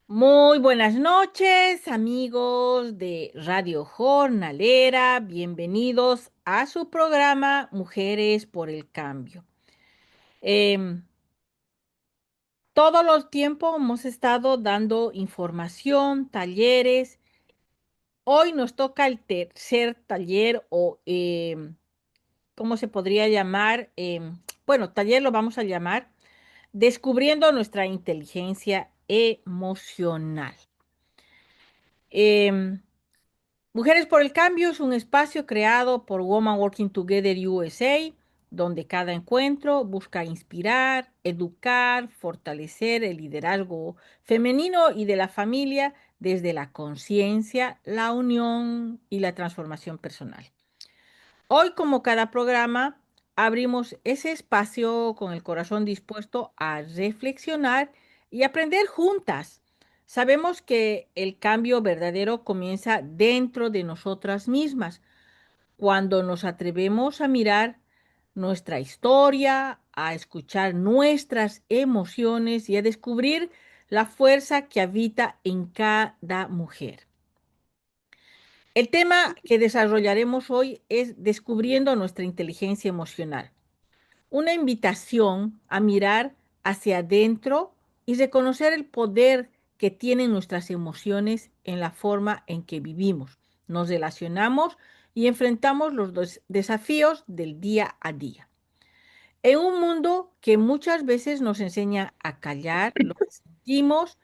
Muy buenas noches, amigos de Radio Jornalera. Bienvenidos a su programa Mujeres por el Cambio. Em, Todo el tiempo hemos estado dando información, talleres. Hoy nos toca el tercer taller o, ¿cómo se podría llamar? Bueno, taller lo vamos a llamar Descubriendo nuestra inteligencia emocional. Em, Mujeres por el Cambio es un espacio creado por Women Working Together USA, donde cada encuentro busca inspirar, educar, fortalecer el liderazgo femenino y de la familia desde la conciencia, la unión y la transformación personal. Hoy, como cada programa, abrimos ese espacio con el corazón dispuesto a reflexionar y aprender juntas. Sabemos que el cambio verdadero comienza dentro de nosotras mismas, cuando nos atrevemos a mirar nuestra historia, a escuchar nuestras emociones y a descubrir la fuerza que habita en cada mujer. El tema que desarrollaremos hoy es descubriendo nuestra inteligencia emocional, una invitación a mirar hacia adentro y reconocer el poder que tienen nuestras emociones en la forma en que vivimos, nos relacionamos y enfrentamos los desafíos del día a día. En un mundo que muchas veces nos enseña a callar lo que sentimos,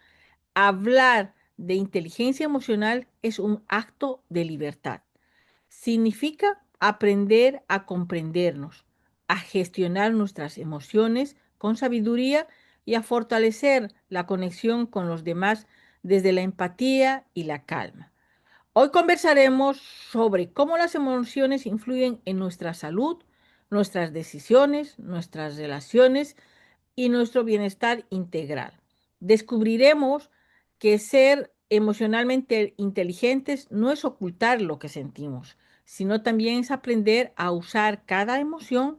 hablar de inteligencia emocional es un acto de libertad. Significa aprender a comprendernos, a gestionar nuestras emociones con sabiduría y a fortalecer la conexión con los demás desde la empatía y la calma. Hoy conversaremos sobre cómo las emociones influyen en nuestra salud, nuestras decisiones, nuestras relaciones y nuestro bienestar integral. Descubriremos que ser emocionalmente inteligentes no es ocultar lo que sentimos, sino también es aprender a usar cada emoción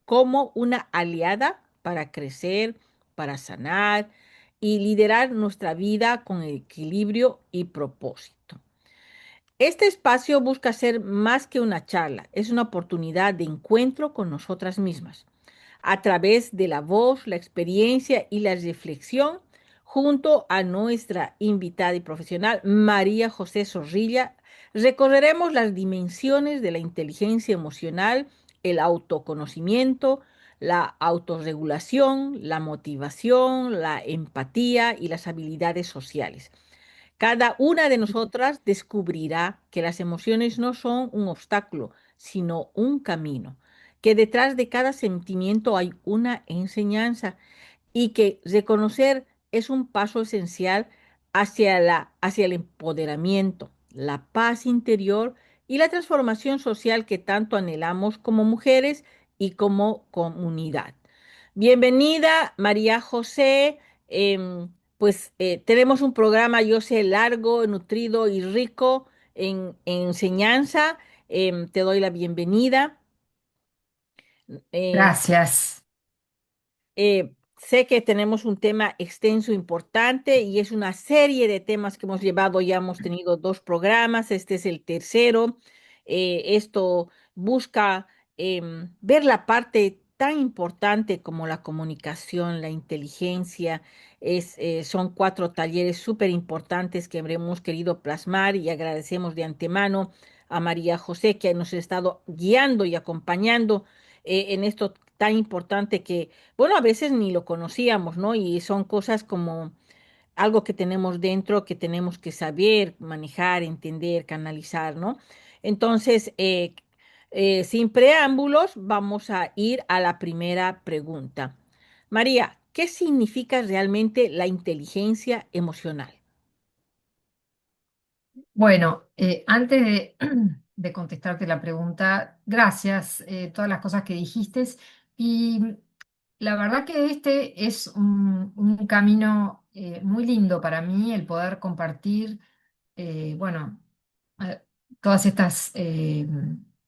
como una aliada para crecer, para sanar y liderar nuestra vida con equilibrio y propósito. Este espacio busca ser más que una charla, es una oportunidad de encuentro con nosotras mismas a través de la voz, la experiencia y la reflexión, junto a nuestra invitada y profesional, María José Zorrilla, recorreremos las dimensiones de la inteligencia emocional, el autoconocimiento, la autorregulación, la motivación, la empatía y las habilidades sociales. Cada una de nosotras descubrirá que las emociones no son un obstáculo, sino un camino, que detrás de cada sentimiento hay una enseñanza y que reconocer es un paso esencial hacia el empoderamiento, la paz interior y la transformación social que tanto anhelamos como mujeres y como comunidad. Bienvenida, María José. Tenemos un programa, yo sé, largo, nutrido y rico en enseñanza. Te doy la bienvenida. Eh, Gracias. Sé que tenemos un tema extenso, importante, y es una serie de temas que hemos llevado, ya hemos tenido dos programas, este es el tercero. Esto busca ver la parte tan importante como la comunicación, la inteligencia. Son cuatro talleres súper importantes que hemos querido plasmar y agradecemos de antemano a María José que nos ha estado guiando y acompañando en esto tan importante que bueno, a veces ni lo conocíamos, ¿no? Y son cosas como algo que tenemos dentro que tenemos que saber manejar, entender, canalizar, ¿no? Entonces, sin preámbulos, vamos a ir a la primera pregunta. María, ¿qué significa realmente la inteligencia emocional? Bueno, antes de contestarte la pregunta, gracias, todas las cosas que dijiste. Y la verdad que este es un camino muy lindo para mí, el poder compartir, bueno, eh, todas estas,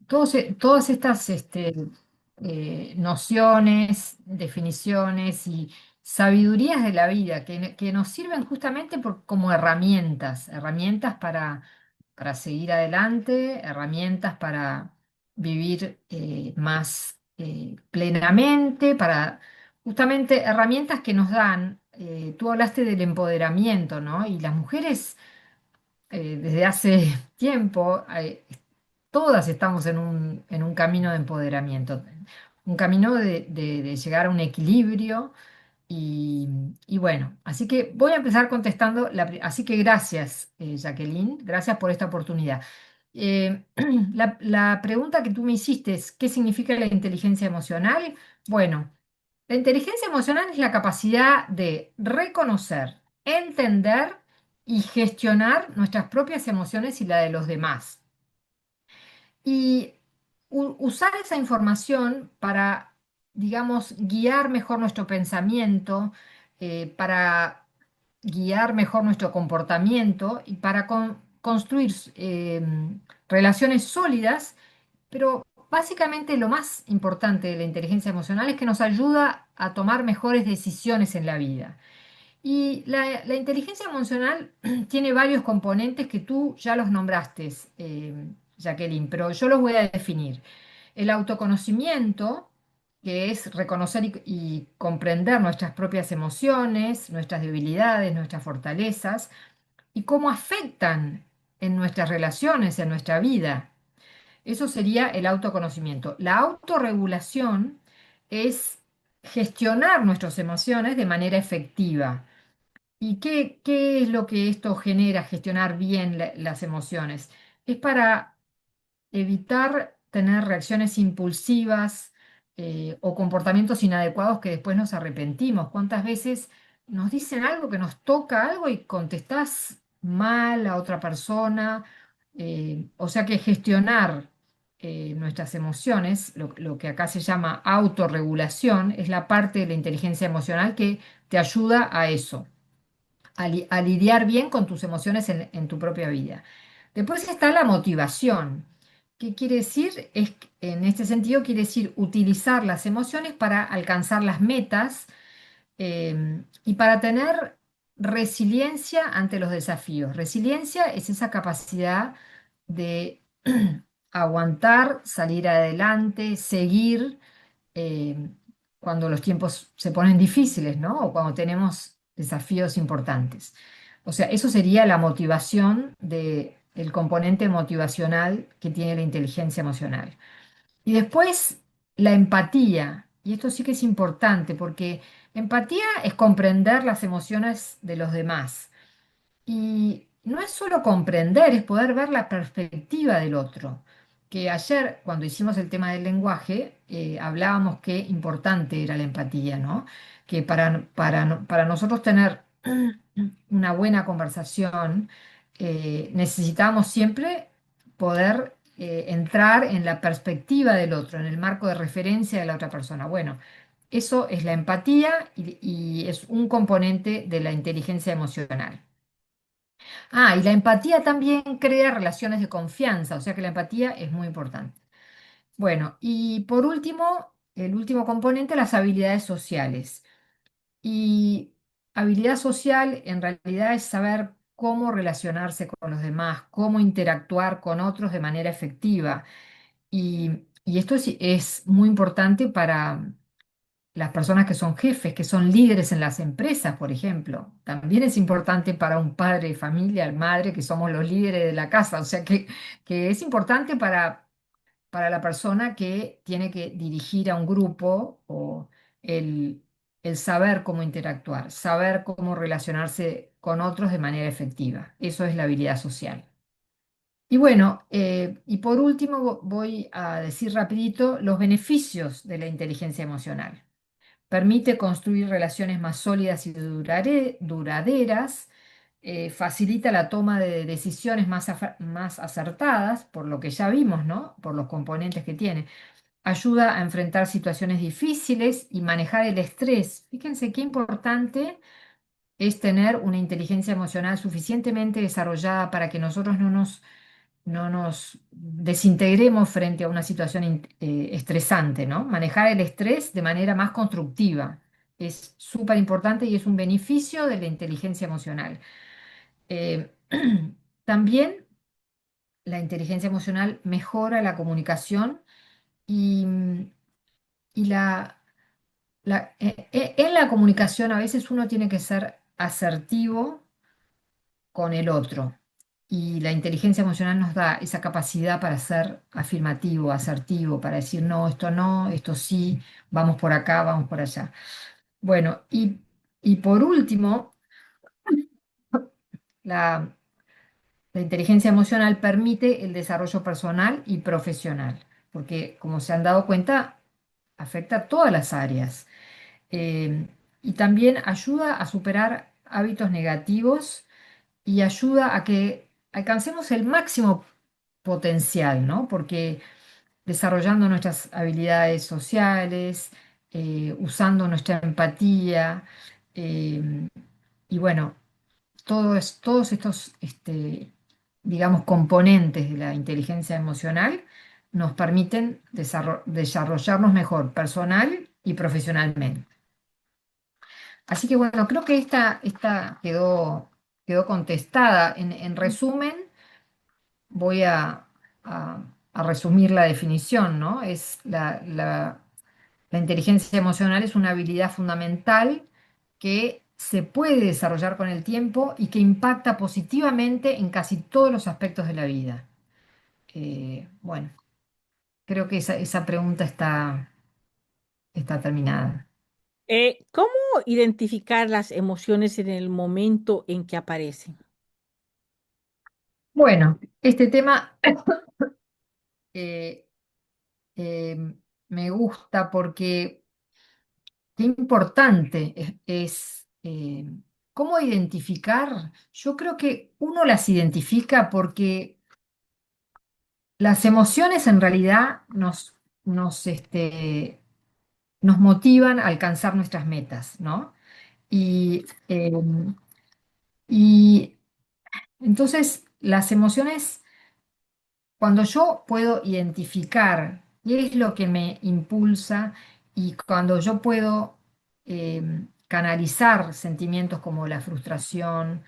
todas estas nociones, definiciones y sabidurías de la vida que nos sirven justamente como herramientas, herramientas para seguir adelante, herramientas para vivir más plenamente, para justamente herramientas que nos dan. Tú hablaste del empoderamiento, ¿no? Y las mujeres desde hace tiempo, todas estamos en un camino de empoderamiento, un camino de llegar a un equilibrio y, y bueno, así que voy a empezar contestando, así que gracias, Jacqueline, gracias por esta oportunidad. Eh, la pregunta que tú me hiciste es, ¿qué significa la inteligencia emocional? Bueno, la inteligencia emocional es la capacidad de reconocer, entender y gestionar nuestras propias emociones y la de los demás. Y usar esa información para, digamos, guiar mejor nuestro pensamiento, para guiar mejor nuestro comportamiento y para construir relaciones sólidas, pero básicamente lo más importante de la inteligencia emocional es que nos ayuda a tomar mejores decisiones en la vida. Y la inteligencia emocional tiene varios componentes que tú ya los nombraste, Jacqueline, pero yo los voy a definir. El autoconocimiento, que es reconocer y comprender nuestras propias emociones, nuestras debilidades, nuestras fortalezas y cómo afectan en nuestras relaciones, en nuestra vida. Eso sería el autoconocimiento. La autorregulación es gestionar nuestras emociones de manera efectiva. ¿Y qué es lo que esto genera, gestionar bien las emociones? Es para evitar tener reacciones impulsivas o comportamientos inadecuados que después nos arrepentimos. ¿Cuántas veces nos dicen algo que nos toca algo y contestás mal a otra persona? O sea que gestionar nuestras emociones, lo que acá se llama autorregulación, es la parte de la inteligencia emocional que te ayuda a eso, a lidiar bien con tus emociones en tu propia vida. Después está la motivación. ¿Qué quiere decir? En este sentido, quiere decir utilizar las emociones para alcanzar las metas y para tener resiliencia ante los desafíos. Resiliencia es esa capacidad de aguantar, salir adelante, seguir eh, cuando los tiempos se ponen difíciles, ¿no? O cuando tenemos desafíos importantes. O sea, eso sería la motivación el componente motivacional que tiene la inteligencia emocional. Y después la empatía. Y esto sí que es importante porque empatía es comprender las emociones de los demás. Y no es solo comprender, es poder ver la perspectiva del otro. Que ayer, cuando hicimos el tema del lenguaje, hablábamos qué importante era la empatía, ¿no? Que para nosotros tener una buena conversación, necesitamos siempre poder entrar en la perspectiva del otro, en el marco de referencia de la otra persona. Bueno, eso es la empatía y es un componente de la inteligencia emocional. Ah, y la empatía también crea relaciones de confianza, o sea que la empatía es muy importante. Bueno, y por último, el último componente, las habilidades sociales. Y habilidad social en realidad es saber cómo relacionarse con los demás, cómo interactuar con otros de manera efectiva. Y esto es muy importante para las personas que son jefes, que son líderes en las empresas, por ejemplo. También es importante para un padre de familia, madre, que somos los líderes de la casa. O sea que es importante para la persona que tiene que dirigir a un grupo o el, el saber cómo interactuar, saber cómo relacionarse con otros de manera efectiva. Eso es la habilidad social. Y bueno, y por último voy a decir rapidito los beneficios de la inteligencia emocional. Permite construir relaciones más sólidas y duraderas, facilita la toma de decisiones más acertadas, por lo que ya vimos, ¿no? Por los componentes que tiene. Ayuda a enfrentar situaciones difíciles y manejar el estrés. Fíjense qué importante es tener una inteligencia emocional suficientemente desarrollada para que nosotros no nos no nos desintegremos frente a una situación estresante, ¿no? Manejar el estrés de manera más constructiva es súper importante y es un beneficio de la inteligencia emocional. Eh, También la inteligencia emocional mejora la comunicación y, y en la comunicación a veces uno tiene que ser asertivo con el otro. Y la inteligencia emocional nos da esa capacidad para ser afirmativo, asertivo, para decir no, esto sí, vamos por acá, vamos por allá. Bueno, y por último, la, la inteligencia emocional permite el desarrollo personal y profesional, porque como se han dado cuenta, afecta a todas las áreas. Eh, y también ayuda a superar hábitos negativos y ayuda a que alcancemos el máximo potencial, ¿no? Porque desarrollando nuestras habilidades sociales, usando nuestra empatía, eh, y bueno, todos estos, digamos, componentes de la inteligencia emocional nos permiten desarrollarnos mejor personal y profesionalmente. Así que bueno, creo que esta quedó contestada. En resumen, voy a resumir la definición, ¿no? La inteligencia emocional es una habilidad fundamental que se puede desarrollar con el tiempo y que impacta positivamente en casi todos los aspectos de la vida. Bueno, creo que esa pregunta está terminada. ¿Cómo identificar las emociones en el momento en que aparecen? Bueno, este tema eh, eh, me gusta porque qué importante es, cómo identificar. Yo creo que uno las identifica porque las emociones en realidad nos motivan a alcanzar nuestras metas, ¿no? Y entonces las emociones, cuando yo puedo identificar qué es lo que me impulsa y cuando yo puedo canalizar sentimientos como la frustración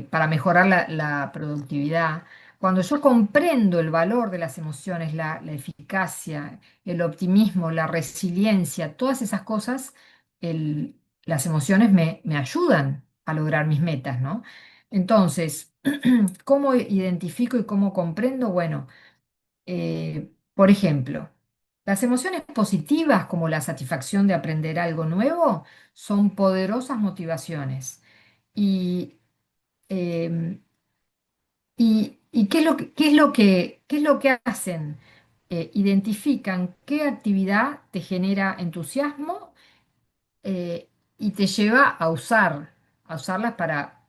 para mejorar la productividad, cuando yo comprendo el valor de las emociones, la eficacia, el optimismo, la resiliencia, todas esas cosas, las emociones me ayudan a lograr mis metas, ¿no? Entonces, ¿cómo identifico y cómo comprendo? Bueno, por ejemplo, las emociones positivas como la satisfacción de aprender algo nuevo son poderosas motivaciones. Y, em, y qué es lo que hacen? Identifican qué actividad te genera entusiasmo y te lleva a usarlas para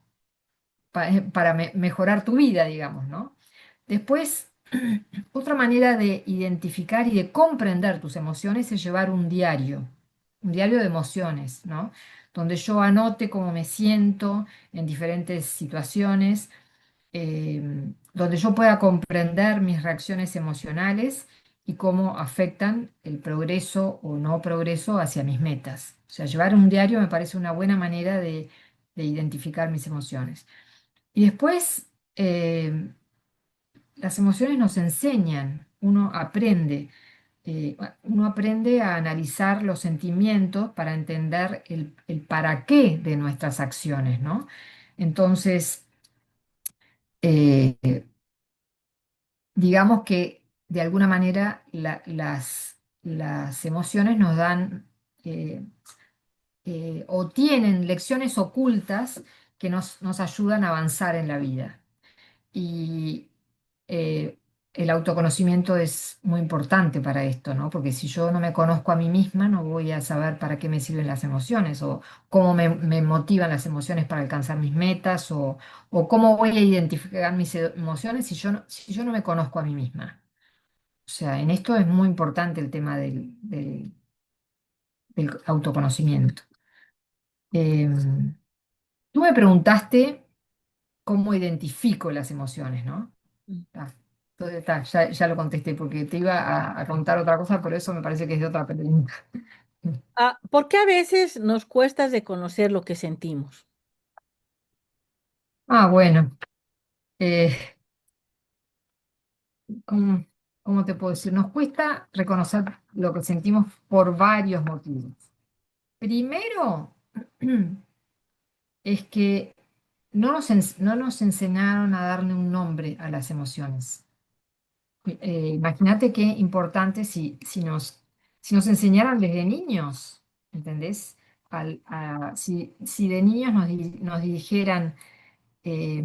mejorar tu vida, digamos, ¿no? Después, otra manera de identificar y de comprender tus emociones es llevar un diario de emociones, ¿no? Donde yo anote cómo me siento en diferentes situaciones, donde yo pueda comprender mis reacciones emocionales y cómo afectan el progreso o no progreso hacia mis metas. O sea, llevar un diario me parece una buena manera de identificar mis emociones. Y después, las emociones nos enseñan, uno aprende a analizar los sentimientos para entender el para qué de nuestras acciones, ¿no? Entonces, eh, digamos que de alguna manera las emociones nos dan o tienen lecciones ocultas que nos ayudan a avanzar en la vida. Y eh, el autoconocimiento es muy importante para esto, ¿no? Porque si yo no me conozco a mí misma, no voy a saber para qué me sirven las emociones o cómo me motivan las emociones para alcanzar mis metas o cómo voy a identificar mis emociones si yo no me conozco a mí misma. O sea, en esto es muy importante el tema del autoconocimiento. Tú me preguntaste cómo identifico las emociones, ¿no? Ah, entonces está, ya lo contesté porque te iba a contar otra cosa, pero eso me parece que es de otra pregunta. ¿Por qué a veces nos cuesta reconocer lo que sentimos? Ah, bueno, eh, ¿cómo, cómo te puedo decir? Nos cuesta reconocer lo que sentimos por varios motivos. Primero, es que no nos enseñaron a darle un nombre a las emociones. Imagínate qué importante si nos enseñaran desde niños, ¿entendés? Si de niños nos dijeran, eh,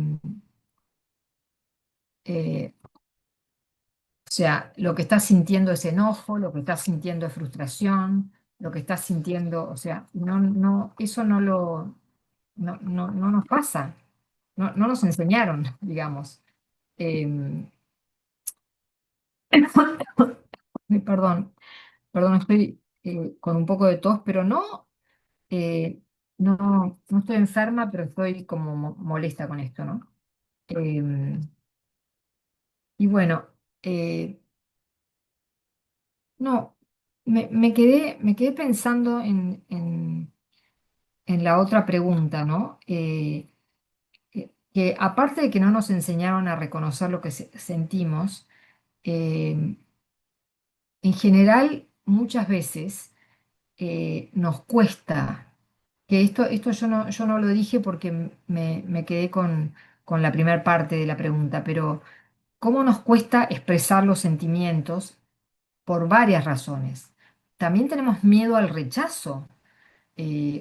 o sea, lo que estás sintiendo es enojo, lo que estás sintiendo es frustración, lo que estás sintiendo, o sea, eso no nos pasa, no nos enseñaron, digamos. Eh, perdón, perdón, estoy con un poco de tos, pero eh, no estoy enferma, pero estoy como molesta con esto, ¿no? Eh, y bueno, eh, no, me quedé pensando en la otra pregunta, ¿no? Que aparte de que no nos enseñaron a reconocer lo que sentimos, eh, en general, muchas veces nos cuesta, que esto yo no lo dije porque me quedé con la primera parte de la pregunta, pero ¿cómo nos cuesta expresar los sentimientos por varias razones? También tenemos miedo al rechazo,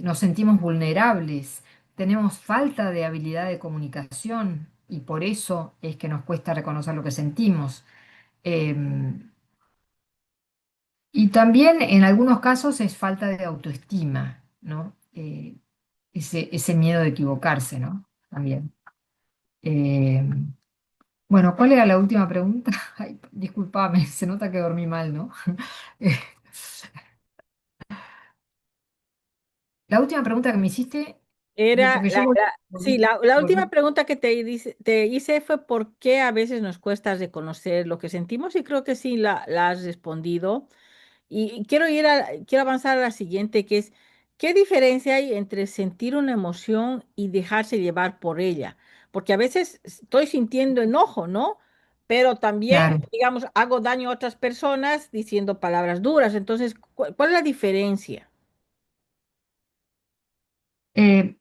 nos sentimos vulnerables, tenemos falta de habilidad de comunicación y por eso es que nos cuesta reconocer lo que sentimos. Em, y también en algunos casos es falta de autoestima, ¿no? Ese miedo de equivocarse, ¿no? También. Em, bueno, ¿cuál era la última pregunta? Ay, discúlpame, se nota que dormí mal, ¿no? Eh, la última pregunta que me hiciste, Era porque yo sí, la última volví- pregunta que te hice fue por qué a veces nos cuesta reconocer lo que sentimos y creo que sí la has respondido. Y quiero avanzar a la siguiente, que es, ¿qué diferencia hay entre sentir una emoción y dejarse llevar por ella? Porque a veces estoy sintiendo enojo, ¿no? Pero también, claro. digamos, hago daño a otras personas diciendo palabras duras. Entonces, ¿cuál es la diferencia? Eh,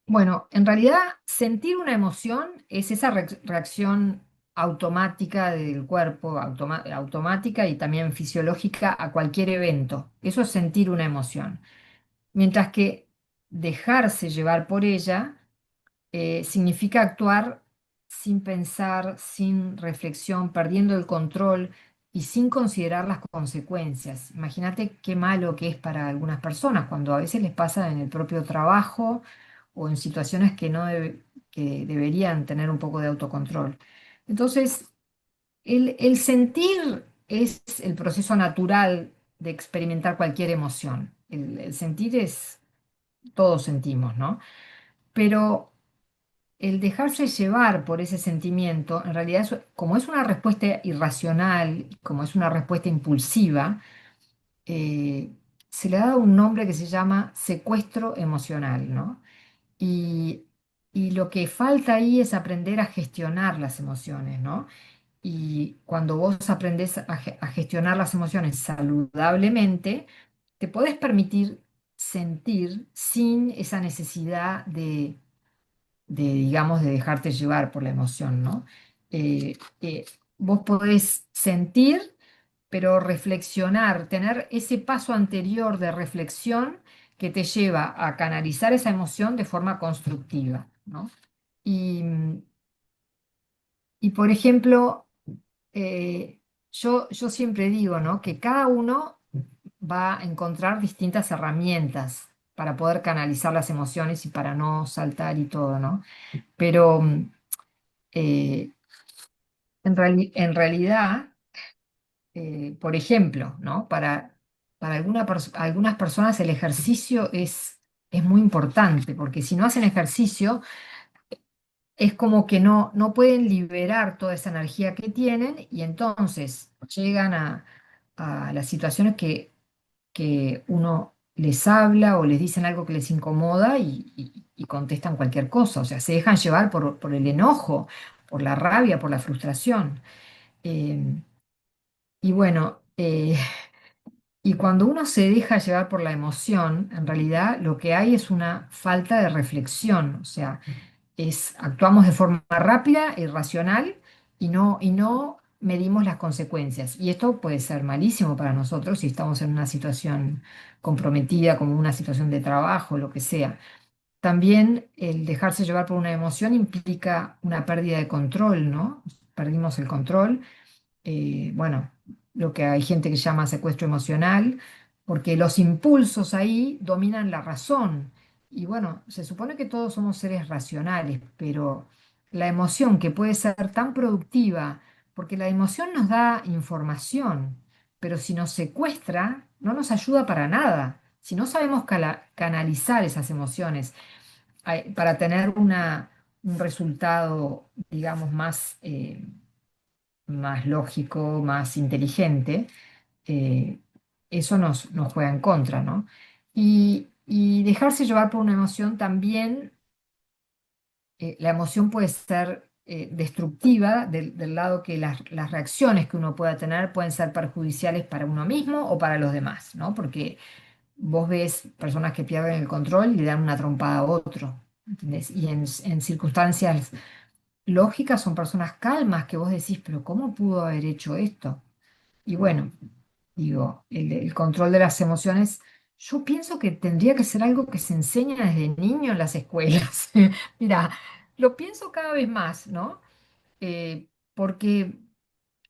bueno, en realidad sentir una emoción es esa reacción automática del cuerpo, automática y también fisiológica a cualquier evento. Eso es sentir una emoción. Mientras que dejarse llevar por ella significa actuar sin pensar, sin reflexión, perdiendo el control y sin considerar las consecuencias. Imagínate qué malo que es para algunas personas cuando a veces les pasa en el propio trabajo o en situaciones que no que deberían tener un poco de autocontrol. Entonces, el sentir es el proceso natural de experimentar cualquier emoción. El sentir es, todos sentimos, ¿no? Pero el dejarse llevar por ese sentimiento, en realidad, como es una respuesta irracional, como es una respuesta impulsiva, eh, se le ha dado un nombre que se llama secuestro emocional, ¿no? Y, y lo que falta ahí es aprender a gestionar las emociones, ¿no? Y cuando vos aprendés a gestionar las emociones saludablemente, te podés permitir sentir sin esa necesidad digamos, de dejarte llevar por la emoción, ¿no? Eh, eh, Vos podés sentir, pero reflexionar, tener ese paso anterior de reflexión que te lleva a canalizar esa emoción de forma constructiva, ¿no? Y, y, por ejemplo, yo siempre digo, ¿no? Que cada uno va a encontrar distintas herramientas para poder canalizar las emociones y para no saltar y todo, ¿no? Pero eh, en realidad, por ejemplo, ¿no? Para algunas personas el ejercicio es muy importante, porque si no hacen ejercicio, es como que no pueden liberar toda esa energía que tienen y entonces llegan a las situaciones que uno les habla o les dicen algo que les incomoda y contestan cualquier cosa, o sea, se dejan llevar por el enojo, por la rabia, por la frustración. Eh, y bueno, y cuando uno se deja llevar por la emoción, en realidad lo que hay es una falta de reflexión, o sea, actuamos de forma rápida e irracional y no medimos las consecuencias. Y esto puede ser malísimo para nosotros si estamos en una situación comprometida, como una situación de trabajo, lo que sea. También el dejarse llevar por una emoción implica una pérdida de control, ¿no? Perdimos el control, bueno, lo que hay gente que llama secuestro emocional, porque los impulsos ahí dominan la razón. Y bueno, se supone que todos somos seres racionales, pero la emoción que puede ser tan productiva, porque la emoción nos da información, pero si nos secuestra, no nos ayuda para nada. Si no sabemos canalizar esas emociones para tener un resultado, digamos, más lógico, más inteligente, eh, eso nos juega en contra, ¿no? Y dejarse llevar por una emoción también, la emoción puede ser destructiva del lado que las reacciones que uno pueda tener pueden ser perjudiciales para uno mismo o para los demás, ¿no? Porque vos ves personas que pierden el control y le dan una trompada a otro, ¿entendés? Y en circunstancias lógicas son personas calmas que vos decís, pero ¿cómo pudo haber hecho esto? Y bueno, digo, el control de las emociones, yo pienso que tendría que ser algo que se enseña desde niño en las escuelas. Mira, lo pienso cada vez más, ¿no? Porque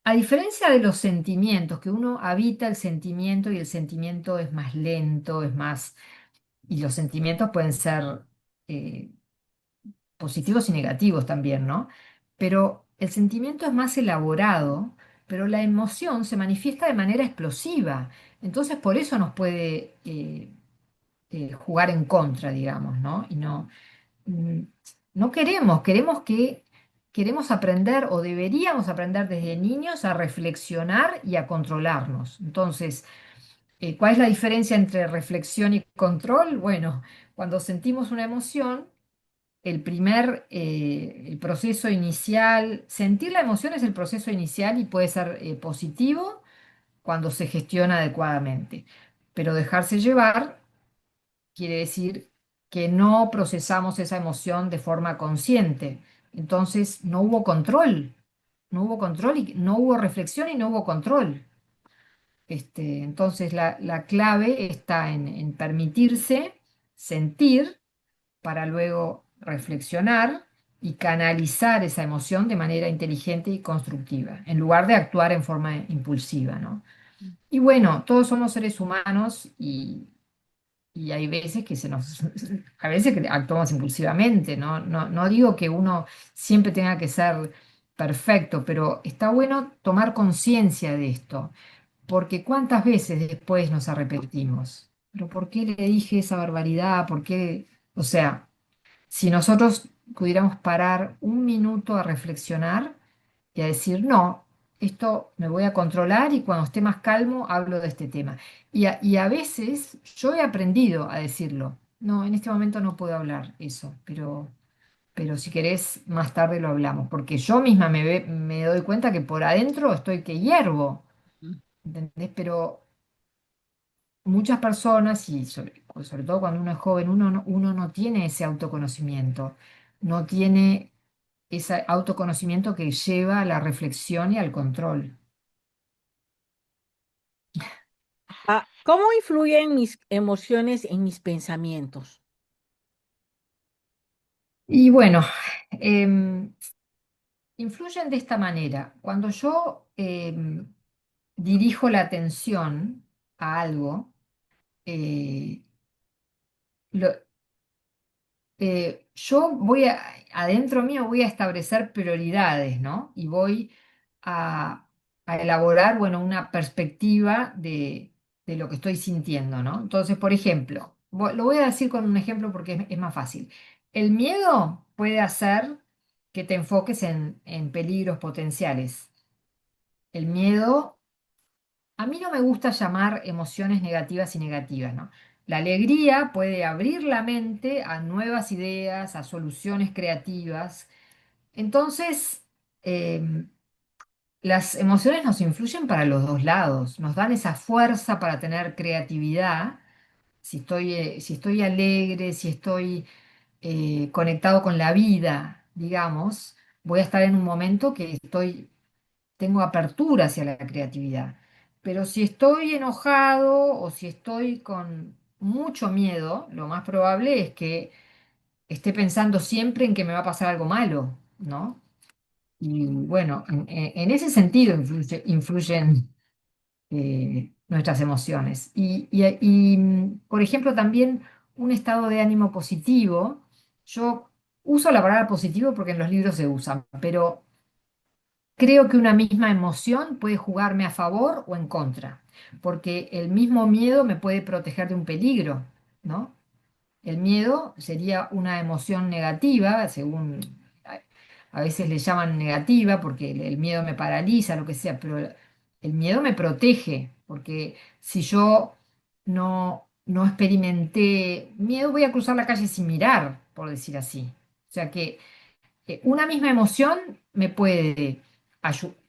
a diferencia de los sentimientos, que uno habita el sentimiento y el sentimiento es más lento, y los sentimientos pueden ser eh, positivos y negativos también, ¿no? Pero el sentimiento es más elaborado, pero la emoción se manifiesta de manera explosiva. Entonces, por eso nos puede jugar en contra, digamos, ¿no? Y mm, no queremos aprender o deberíamos aprender desde niños a reflexionar y a controlarnos. Entonces, ¿cuál es la diferencia entre reflexión y control? Bueno, cuando sentimos una emoción, el proceso inicial, sentir la emoción es el proceso inicial y puede ser positivo cuando se gestiona adecuadamente, pero dejarse llevar quiere decir que no procesamos esa emoción de forma consciente. Entonces no hubo control y no hubo reflexión y no hubo control. Entonces la clave está en permitirse sentir para luego reflexionar y canalizar esa emoción de manera inteligente y constructiva, en lugar de actuar en forma impulsiva, ¿no? Y bueno, todos somos seres humanos y hay veces a veces que actuamos impulsivamente, ¿no? No digo que uno siempre tenga que ser perfecto, pero está bueno tomar conciencia de esto, porque cuántas veces después nos arrepentimos. ¿Pero por qué le dije esa barbaridad? ¿Por qué? O sea, si nosotros pudiéramos parar un minuto a reflexionar y a decir, no, esto me voy a controlar y cuando esté más calmo hablo de este tema. Y a veces yo he aprendido a decirlo. No, en este momento no puedo hablar eso, pero si querés más tarde lo hablamos, porque yo misma me doy cuenta que por adentro estoy que hiervo, ¿entendés? Pero muchas personas, y sobre todo cuando uno es joven, uno no tiene ese autoconocimiento, no tiene ese autoconocimiento que lleva a la reflexión y al control. ¿Cómo influyen mis emociones en mis pensamientos? Y bueno, em, influyen de esta manera. Cuando yo dirijo la atención a algo, eh, lo- yo adentro mío voy a establecer prioridades, ¿no? Y voy a elaborar, bueno, una perspectiva de lo que estoy sintiendo, ¿no? Entonces, por ejemplo, lo voy a decir con un ejemplo porque es más fácil. El miedo puede hacer que te enfoques en peligros potenciales. El miedo, a mí no me gusta llamar emociones negativas y negativas, ¿no? La alegría puede abrir la mente a nuevas ideas, a soluciones creativas. Entonces, em, las emociones nos influyen para los dos lados, nos dan esa fuerza para tener creatividad. Si estoy alegre, si estoy conectado con la vida, digamos, voy a estar en un momento que tengo apertura hacia la creatividad. Pero si estoy enojado o si estoy con mucho miedo, lo más probable es que esté pensando siempre en que me va a pasar algo malo, ¿no? Y bueno, en ese sentido influyen nuestras emociones. Por ejemplo, también un estado de ánimo positivo. Yo uso la palabra positivo porque en los libros se usa, pero creo que una misma emoción puede jugarme a favor o en contra, porque el mismo miedo me puede proteger de un peligro, ¿no? El miedo sería una emoción negativa, según a a veces le llaman negativa porque el miedo me paraliza, lo que sea, pero el miedo me protege, porque si yo no experimenté miedo, voy a cruzar la calle sin mirar, por decir así. O sea que una misma emoción me puede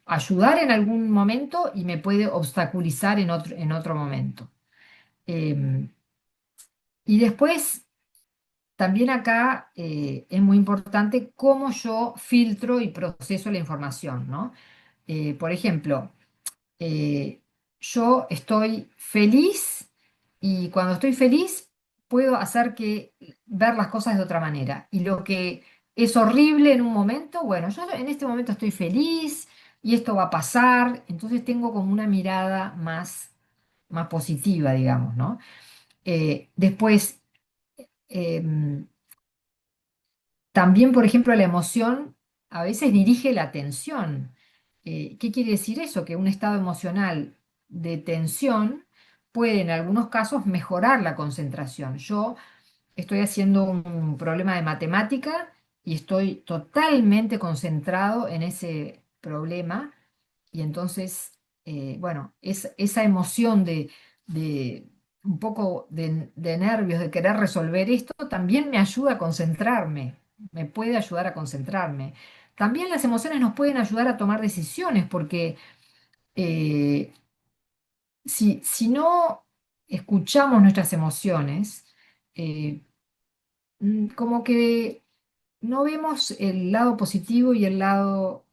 ayudar en algún momento y me puede obstaculizar en otro momento. Em, y después también acá es muy importante cómo yo filtro y proceso la información, ¿no? Por ejemplo, eh, yo estoy feliz y cuando estoy feliz puedo hacer que ver las cosas de otra manera. Y lo que es horrible en un momento, bueno, yo en este momento estoy feliz y esto va a pasar, entonces tengo como una mirada más positiva, digamos, ¿no? Después, em, también, por ejemplo, la emoción a veces dirige la atención. ¿Qué quiere decir eso? Que un estado emocional de tensión puede en algunos casos mejorar la concentración. Yo estoy haciendo un problema de matemática y estoy totalmente concentrado en ese problema y entonces, bueno, esa emoción de un poco de nervios, de querer resolver esto, también me ayuda a concentrarme, me puede ayudar a concentrarme. También las emociones nos pueden ayudar a tomar decisiones porque eh, si no escuchamos nuestras emociones, eh, como que no vemos el lado positivo y el lado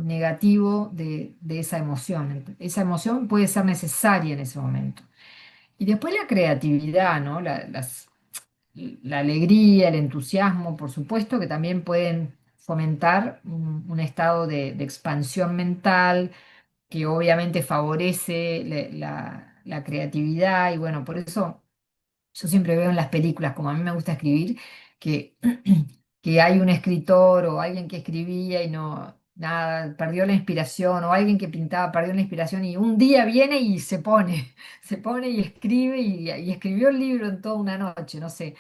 negativo de esa emoción. Esa emoción puede ser necesaria en ese momento. Y después la creatividad, ¿no? La alegría, el entusiasmo, por supuesto, que también pueden fomentar un estado de expansión mental que obviamente favorece la creatividad y bueno, por eso yo siempre veo en las películas, como a mí me gusta escribir, que, que hay un escritor o alguien que escribía y no, nada, perdió la inspiración, o alguien que pintaba perdió la inspiración y un día viene y se pone, se pone y escribe y escribió el libro en toda una noche, no sé,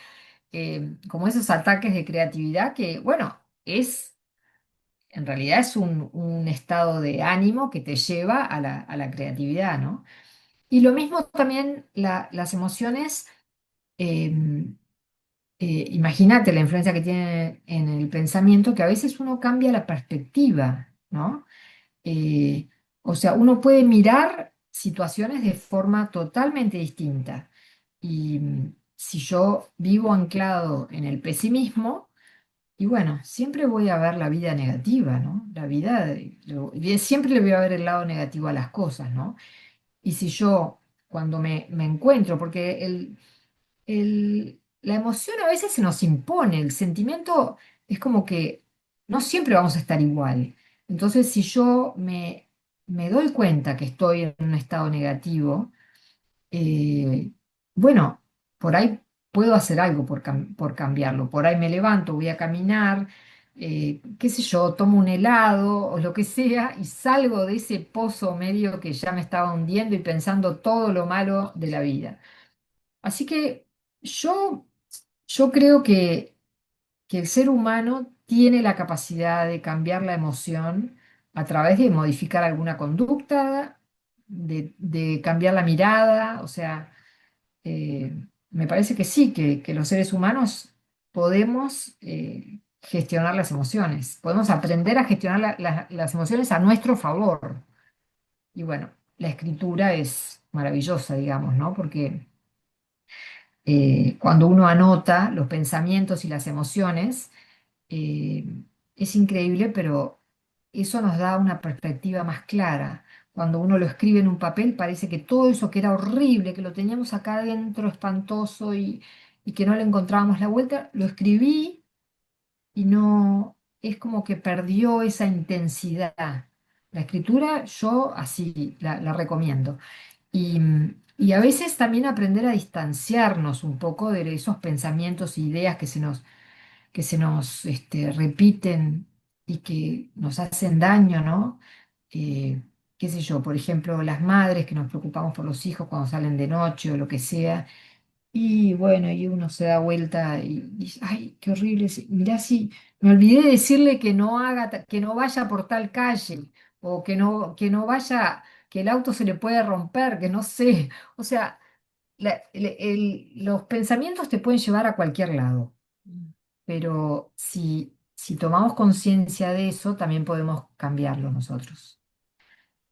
como esos ataques de creatividad que, bueno, en realidad es un estado de ánimo que te lleva a la creatividad, ¿no? Y lo mismo también las emociones. em, Imagínate la influencia que tiene en el pensamiento, que a veces uno cambia la perspectiva, ¿no? Eh, o sea, uno puede mirar situaciones de forma totalmente distinta. Y si yo vivo anclado en el pesimismo, y bueno, siempre voy a ver la vida negativa, ¿no? La vida, siempre le voy a ver el lado negativo a las cosas, ¿no? Y si yo, cuando me encuentro, porque la emoción a veces se nos impone, el sentimiento es como que no siempre vamos a estar igual. Entonces, si yo me doy cuenta que estoy en un estado negativo, eh, bueno, por ahí puedo hacer algo por cambiarlo. Por ahí me levanto, voy a caminar, qué sé yo, tomo un helado o lo que sea y salgo de ese pozo medio que ya me estaba hundiendo y pensando todo lo malo de la vida. Así que yo, yo creo que que el ser humano tiene la capacidad de cambiar la emoción a través de modificar alguna conducta, de cambiar la mirada, o sea, me parece que sí, que los seres humanos podemos gestionar las emociones, podemos aprender a gestionar las emociones a nuestro favor. Y bueno, la escritura es maravillosa, digamos, ¿no? Porque cuando uno anota los pensamientos y las emociones, eh, es increíble, pero eso nos da una perspectiva más clara. Cuando uno lo escribe en un papel, parece que todo eso que era horrible, que lo teníamos acá adentro espantoso y que no le encontrábamos la vuelta, lo escribí y no, es como que perdió esa intensidad. La escritura yo así la recomiendo. Y, y a veces también aprender a distanciarnos un poco de esos pensamientos e ideas que se nos repiten y que nos hacen daño, ¿no? Eh, qué sé yo, por ejemplo, las madres que nos preocupamos por los hijos cuando salen de noche o lo que sea, y bueno, y uno se da vuelta y dice, ay, qué horrible, mirá si me olvidé de decirle que no haga, que no vaya por tal calle, o que no vaya, que el auto se le puede romper, que no sé, o sea, los pensamientos te pueden llevar a cualquier lado, pero si tomamos conciencia de eso, también podemos cambiarlo nosotros.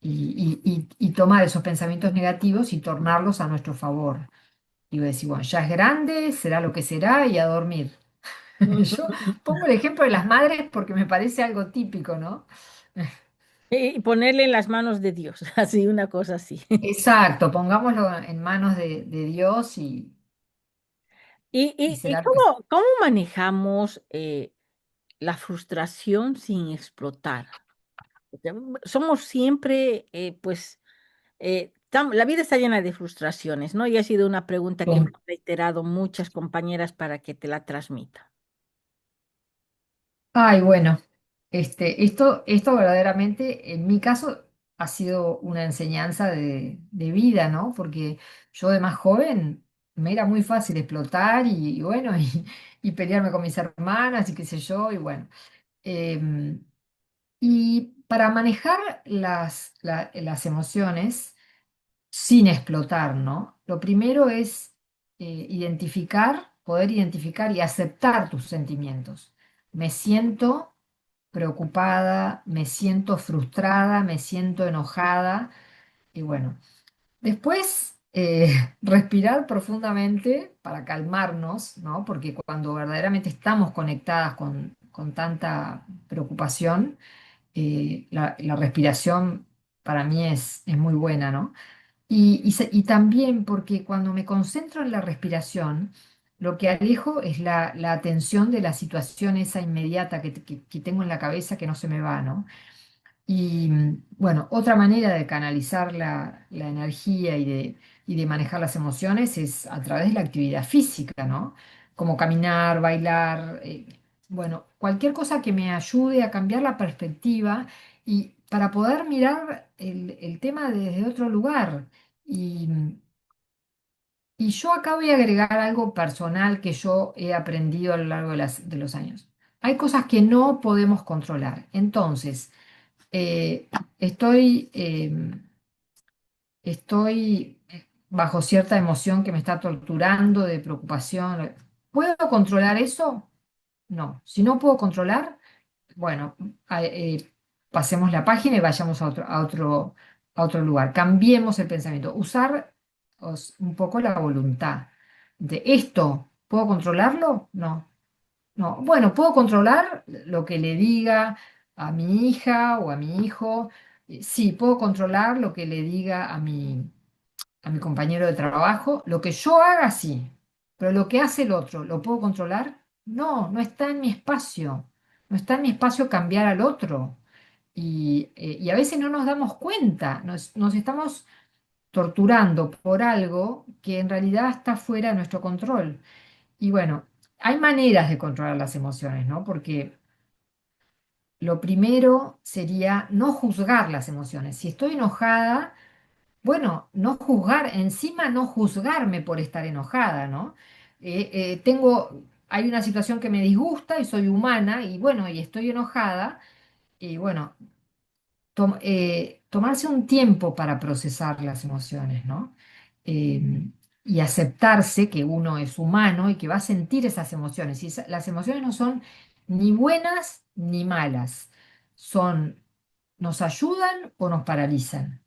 Y tomar esos pensamientos negativos y tornarlos a nuestro favor. Y voy a decir, bueno, ya es grande, será lo que será y a dormir. Yo pongo el ejemplo de las madres porque me parece algo típico, ¿no? Y ponerle en las manos de Dios, así, una cosa así. Exacto, pongámoslo en manos de Dios ¿Y, y y, y será lo que sea. cómo manejamos la frustración sin explotar? Porque somos siempre, pues, la vida está llena de frustraciones, ¿no? Y ha sido una pregunta que me han reiterado muchas compañeras para que te la transmita. Ay, bueno, esto verdaderamente, en mi caso, ha sido una enseñanza de vida, ¿no? Porque yo de más joven me era muy fácil explotar y bueno, y pelearme con mis hermanas y qué sé yo, y bueno. Em, y para manejar las emociones sin explotar, ¿no? Lo primero es poder identificar y aceptar tus sentimientos. Me siento preocupada, me siento frustrada, me siento enojada y bueno, después respirar profundamente para calmarnos, ¿no? Porque cuando verdaderamente estamos conectadas con tanta preocupación, la respiración para mí es muy buena, ¿no? Y también porque cuando me concentro en la respiración, lo que alejo es la atención de la situación esa inmediata que tengo en la cabeza que no se me va, ¿no? Y bueno, otra manera de canalizar la energía y de manejar las emociones es a través de la actividad física, ¿no? Como caminar, bailar, bueno, cualquier cosa que me ayude a cambiar la perspectiva y para poder mirar el tema desde otro lugar. Y, y yo acá voy a agregar algo personal que yo he aprendido a lo largo de los años. Hay cosas que no podemos controlar. Entonces, eh, estoy bajo cierta emoción que me está torturando, de preocupación. ¿Puedo controlar eso? No. Si no puedo controlar, bueno, pasemos la página y vayamos a otro lugar. Cambiemos el pensamiento. Usar un poco la voluntad. De esto, ¿puedo controlarlo? No. No, bueno, puedo controlar lo que le diga a mi hija o a mi hijo. Sí, puedo controlar lo que le diga a mi compañero de trabajo. Lo que yo haga, sí. Pero lo que hace el otro, ¿lo puedo controlar? No, no está en mi espacio. No está en mi espacio cambiar al otro. Y a veces no nos damos cuenta. Nos estamos torturando por algo que en realidad está fuera de nuestro control. Y bueno, hay maneras de controlar las emociones, ¿no? Porque lo primero sería no juzgar las emociones. Si estoy enojada, bueno, no juzgar, encima no juzgarme por estar enojada, ¿no? Tengo hay una situación que me disgusta y soy humana y bueno, y estoy enojada y bueno, tomarse un tiempo para procesar las emociones, ¿no? Eh, y aceptarse que uno es humano y que va a sentir esas emociones. Y las emociones no son ni buenas ni malas, son, nos ayudan o nos paralizan.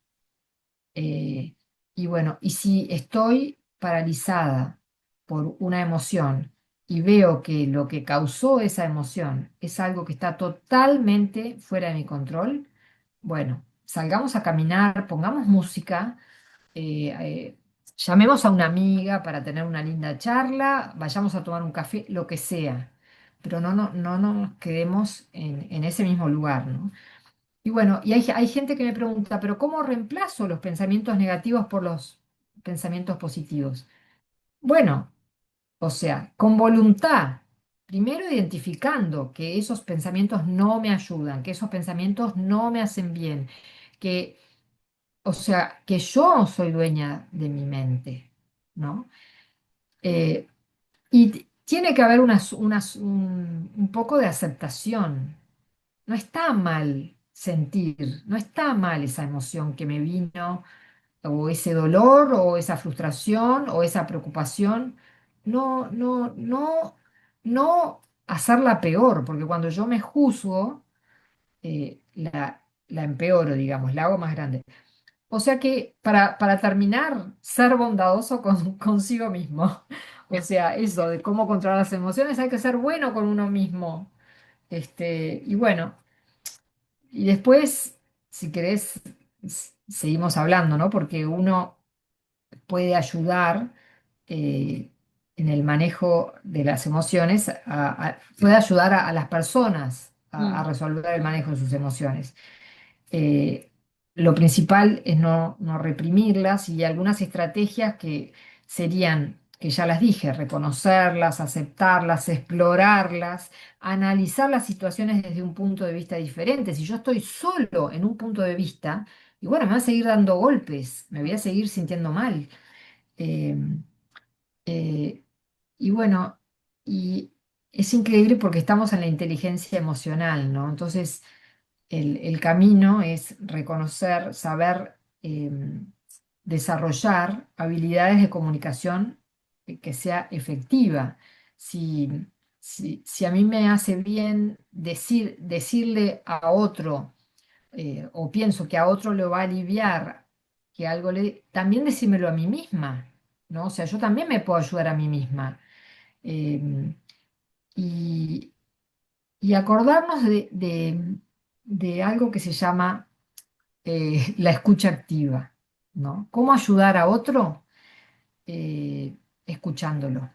Eh, y bueno, y si estoy paralizada por una emoción y veo que lo que causó esa emoción es algo que está totalmente fuera de mi control, bueno, salgamos a caminar, pongamos música, eh, eh, llamemos a una amiga para tener una linda charla, vayamos a tomar un café, lo que sea, pero no nos quedemos en ese mismo lugar, ¿no? Y bueno, y hay gente que me pregunta, pero ¿cómo reemplazo los pensamientos negativos por los pensamientos positivos? Bueno, o sea, con voluntad, primero identificando que esos pensamientos no me ayudan, que esos pensamientos no me hacen bien, que, o sea, que yo soy dueña de mi mente, ¿no? Eh, y tiene que haber un poco de aceptación. No está mal sentir, no está mal esa emoción que me vino, o ese dolor, o esa frustración, o esa preocupación. No hacerla peor, porque cuando yo me juzgo, la empeoro, digamos, la hago más grande. O sea que para terminar, ser bondadoso consigo mismo. O sea, eso de cómo controlar las emociones, hay que ser bueno con uno mismo. Y bueno. Y después, si querés, seguimos hablando, ¿no? Porque uno puede ayudar en el manejo de las emociones, puede ayudar a las personas a Mm. resolver el manejo de sus emociones. eh, lo principal es no reprimirlas y algunas estrategias que serían, que ya las dije, reconocerlas, aceptarlas, explorarlas, analizar las situaciones desde un punto de vista diferente. Si yo estoy solo en un punto de vista, y bueno, me va a seguir dando golpes, me voy a seguir sintiendo mal. Eh, eh, y bueno, y es increíble porque estamos en la inteligencia emocional, ¿no? Entonces, el camino es reconocer, saber desarrollar habilidades de comunicación que sea efectiva. Si, si a mí me hace bien decirle a otro, o pienso que a otro le va a aliviar, que algo le... También decírmelo a mí misma, ¿no? O sea, yo también me puedo ayudar a mí misma. Em, y, y acordarnos de algo que se llama la escucha activa, ¿no? ¿Cómo ayudar a otro? Escuchándolo.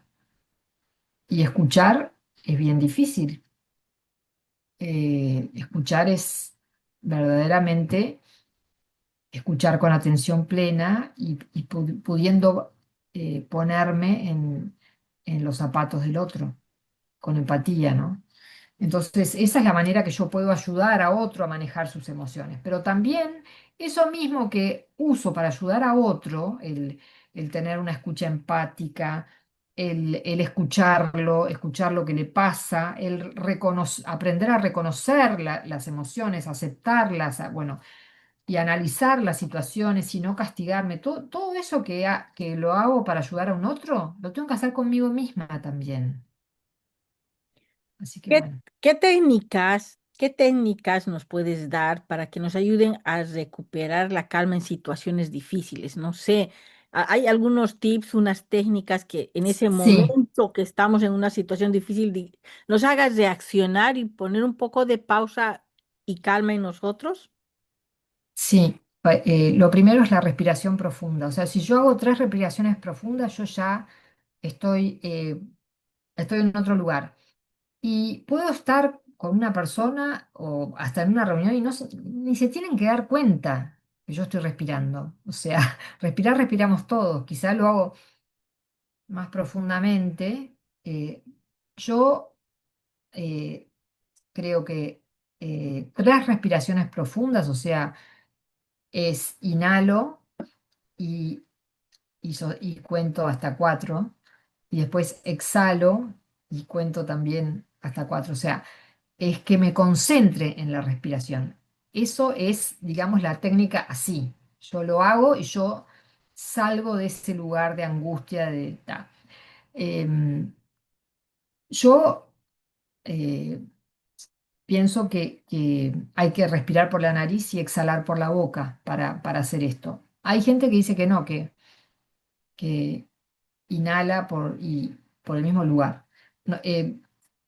Y escuchar es bien difícil. Escuchar es verdaderamente escuchar con atención plena y pudiendo ponerme en los zapatos del otro, con empatía, ¿no? Entonces, esa es la manera que yo puedo ayudar a otro a manejar sus emociones. Pero también eso mismo que uso para ayudar a otro, el tener una escucha empática, el escucharlo, escuchar lo que le pasa, aprender a reconocer las emociones, aceptarlas, bueno, y analizar las situaciones y no castigarme, todo eso que lo hago para ayudar a un otro, lo tengo que hacer conmigo misma también. Así que ¿Qué, bueno. qué técnicas nos puedes dar para que nos ayuden a recuperar la calma en situaciones difíciles? No sé, hay algunos tips, unas técnicas que en ese Sí. momento que estamos en una situación difícil nos haga reaccionar y poner un poco de pausa y calma en nosotros. Sí, lo primero es la respiración profunda. O sea, si yo hago 3 respiraciones profundas, yo ya estoy en otro lugar. Y puedo estar con una persona o hasta en una reunión y ni se tienen que dar cuenta que yo estoy respirando. O sea, respirar, respiramos todos. Quizá lo hago más profundamente. Yo eh, creo que 3 respiraciones profundas, o sea, es inhalo y cuento hasta 4 y después exhalo y cuento también hasta cuatro. O sea, es que me concentre en la respiración. Eso es, digamos, la técnica así. Yo lo hago y yo salgo de ese lugar de angustia, de ta. Em, yo eh, pienso que hay que respirar por la nariz y exhalar por la boca para hacer esto. Hay gente que dice que no, que inhala por el mismo lugar. No,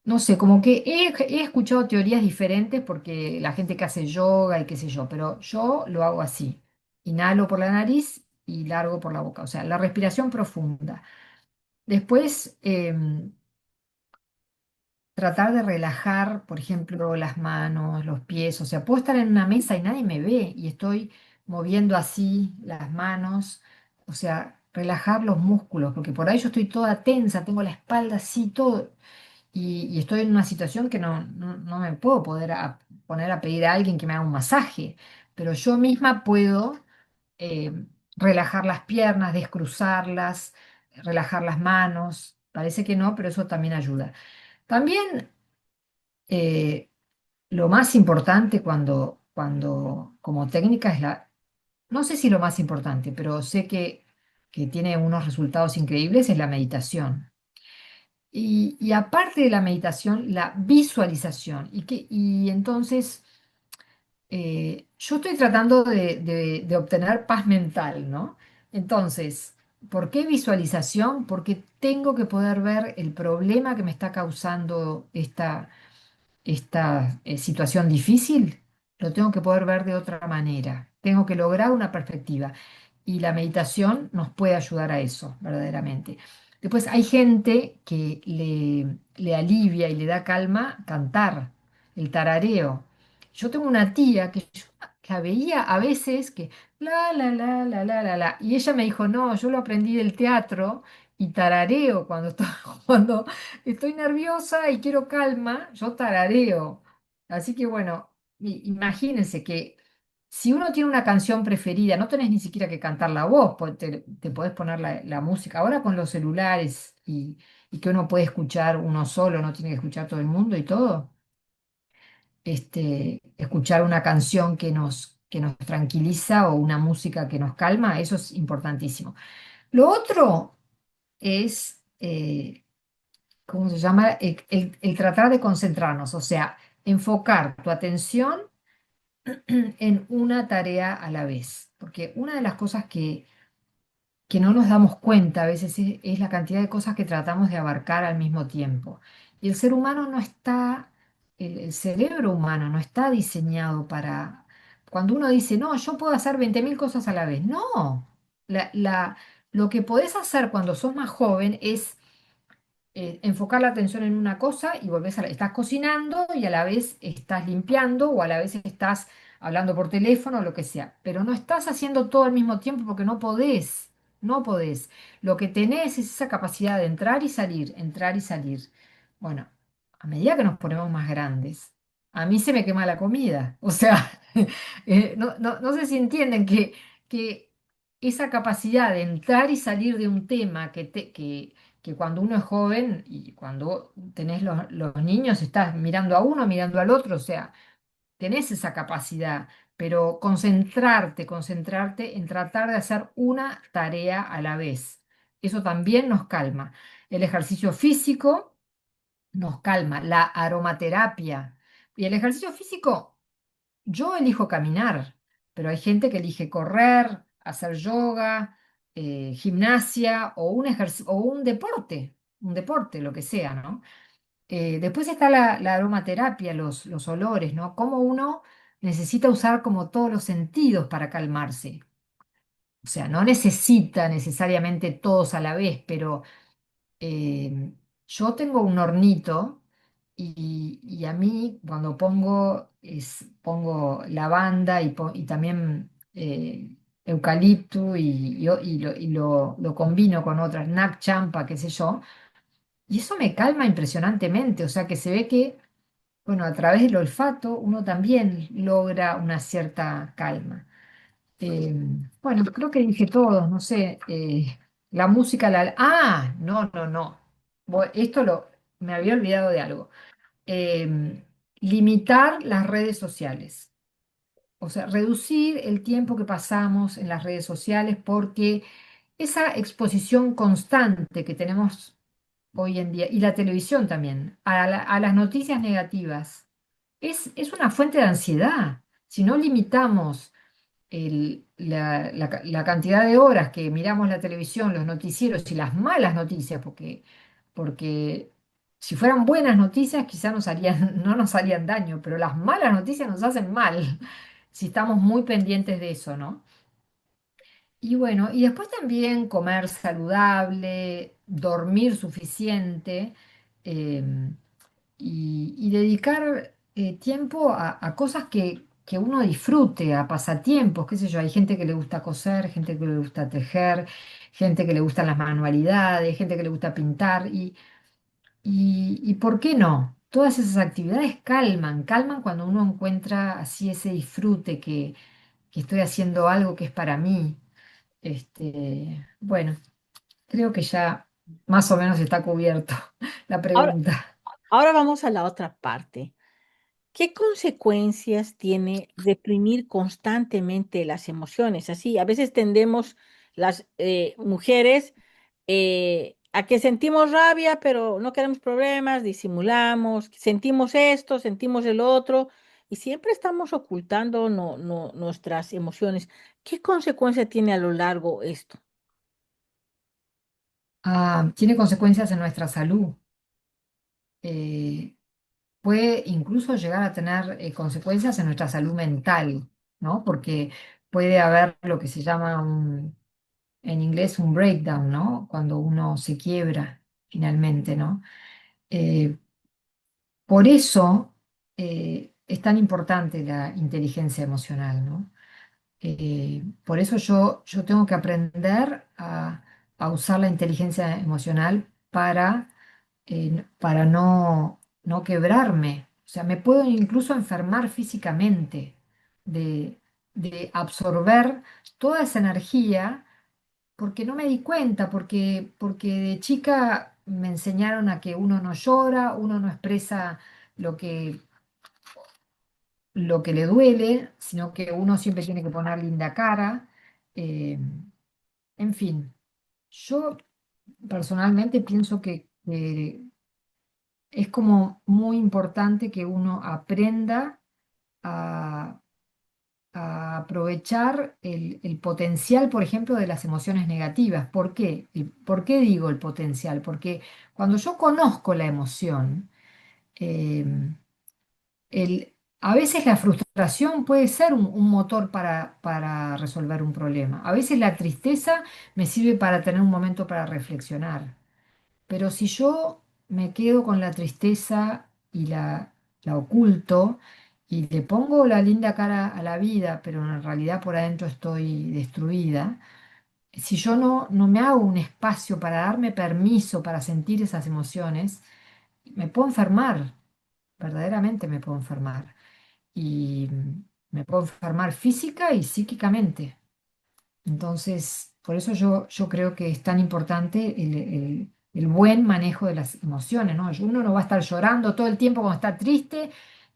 no sé, como que he escuchado teorías diferentes porque la gente que hace yoga y qué sé yo, pero yo lo hago así. Inhalo por la nariz y largo por la boca, o sea, la respiración profunda. Después, tratar de relajar, por ejemplo, las manos, los pies, o sea, puedo estar en una mesa y nadie me ve y estoy moviendo así las manos, o sea, relajar los músculos, porque por ahí yo estoy toda tensa, tengo la espalda así, todo, y estoy en una situación que no me puedo poner a pedir a alguien que me haga un masaje, pero yo misma puedo relajar las piernas, descruzarlas, relajar las manos, parece que no, pero eso también ayuda. También eh, lo más importante cuando como técnica es no sé si lo más importante, pero sé que tiene unos resultados increíbles, es la meditación. Y aparte de la meditación, la visualización. Y entonces yo estoy tratando de obtener paz mental, ¿no? Entonces, ¿por qué visualización? Porque tengo que poder ver el problema que me está causando esta situación difícil, lo tengo que poder ver de otra manera. Tengo que lograr una perspectiva. Y la meditación nos puede ayudar a eso, verdaderamente. Después hay gente que le alivia y le da calma cantar, el tarareo. Yo tengo una tía que yo la veía a veces que la, y ella me dijo, no, yo lo aprendí del teatro y tarareo cuando estoy, cuando estoy nerviosa y quiero calma, yo tarareo. Así que bueno, imagínense que si uno tiene una canción preferida, no tenés ni siquiera que cantar la voz, te podés poner la música. Ahora con los celulares y que uno puede escuchar uno solo, no tiene que escuchar todo el mundo y todo, escuchar una canción que nos tranquiliza o una música que nos calma, eso es importantísimo. Lo otro es ¿cómo se llama? El tratar de concentrarnos, o sea, enfocar tu atención en una tarea a la vez. Porque una de las cosas que no nos damos cuenta a veces es la cantidad de cosas que tratamos de abarcar al mismo tiempo. Y el ser humano no está, el cerebro humano no está diseñado para... Cuando uno dice, no, yo puedo hacer 20.000 cosas a la vez. No, lo que podés hacer cuando sos más joven es enfocar la atención en una cosa y estás cocinando y a la vez estás limpiando o a la vez estás hablando por teléfono o lo que sea, pero no estás haciendo todo al mismo tiempo porque no podés, no podés. Lo que tenés es esa capacidad de entrar y salir, entrar y salir. Bueno, a medida que nos ponemos más grandes, a mí se me quema la comida, o sea, no sé si entienden que esa capacidad de entrar y salir de un tema que cuando uno es joven y cuando tenés los niños, estás mirando a uno, mirando al otro, o sea, tenés esa capacidad, pero concentrarte en tratar de hacer una tarea a la vez. Eso también nos calma. El ejercicio físico nos calma, la aromaterapia. Y el ejercicio físico, yo elijo caminar, pero hay gente que elige correr, hacer yoga, gimnasia o o un deporte, lo que sea, ¿no? Después está la aromaterapia, los olores, ¿no? Cómo uno necesita usar como todos los sentidos para calmarse. O sea, no necesita necesariamente todos a la vez, pero eh, yo tengo un hornito y a mí cuando pongo lavanda y también eucalipto lo combino con otras, nab champa, qué sé yo, y eso me calma impresionantemente, o sea que se ve que, bueno, a través del olfato uno también logra una cierta calma. Eh, bueno, creo que dije todo, no sé, la música, no, no, no. Esto me había olvidado de algo. Em, Limitar las redes sociales. O sea, reducir el tiempo que pasamos en las redes sociales porque esa exposición constante que tenemos hoy en día, y la televisión también, a las noticias negativas, es una fuente de ansiedad. Si no limitamos la cantidad de horas que miramos la televisión, los noticieros y las malas noticias, porque si fueran buenas noticias quizás no nos harían daño, pero las malas noticias nos hacen mal si estamos muy pendientes de eso, ¿no? Y bueno, y después también comer saludable, dormir suficiente, em, y dedicar tiempo a cosas que uno disfrute, a pasatiempos, qué sé yo. Hay gente que le gusta coser, gente que le gusta tejer, gente que le gustan las manualidades, gente que le gusta pintar. Y ¿por qué no? Todas esas actividades calman cuando uno encuentra así ese disfrute que estoy haciendo algo que es para mí. Bueno, creo que ya más o menos está cubierto la Ahora, pregunta. ahora vamos a la otra parte. ¿Qué consecuencias tiene reprimir constantemente las emociones? Así, a veces tendemos las mujeres a que sentimos rabia, pero no queremos problemas, disimulamos, sentimos esto, sentimos el otro, y siempre estamos ocultando nuestras emociones. ¿Qué consecuencia tiene a lo largo esto? Tiene consecuencias en nuestra salud. eh, Puede incluso llegar a tener consecuencias en nuestra salud mental, ¿no? Porque puede haber lo que se llama en inglés un breakdown, ¿no? Cuando uno se quiebra finalmente, ¿no? Eh, por eso es tan importante la inteligencia emocional, ¿no? Por eso yo tengo que aprender a usar la inteligencia emocional para no quebrarme. O sea, me puedo incluso enfermar físicamente de absorber toda esa energía porque no me di cuenta, porque de chica me enseñaron a que uno no llora, uno no expresa lo lo que le duele, sino que uno siempre tiene que poner linda cara. Eh, en fin, yo personalmente pienso que es como muy importante que uno aprenda a, a aprovechar el potencial, por ejemplo, de las emociones negativas. ¿Por qué? ¿Por qué digo el potencial? Porque cuando yo conozco la emoción, eh, a veces la frustración puede ser un motor para resolver un problema. A veces la tristeza me sirve para tener un momento para reflexionar. Pero si yo me quedo con la tristeza y la oculto y le pongo la linda cara a la vida, pero en realidad por adentro estoy destruida, si yo no me hago un espacio para darme permiso para sentir esas emociones, me puedo enfermar, verdaderamente me puedo enfermar. Y me puedo enfermar física y psíquicamente. Entonces, por eso yo creo que es tan importante el buen manejo de las emociones, ¿no? Uno no va a estar llorando todo el tiempo cuando está triste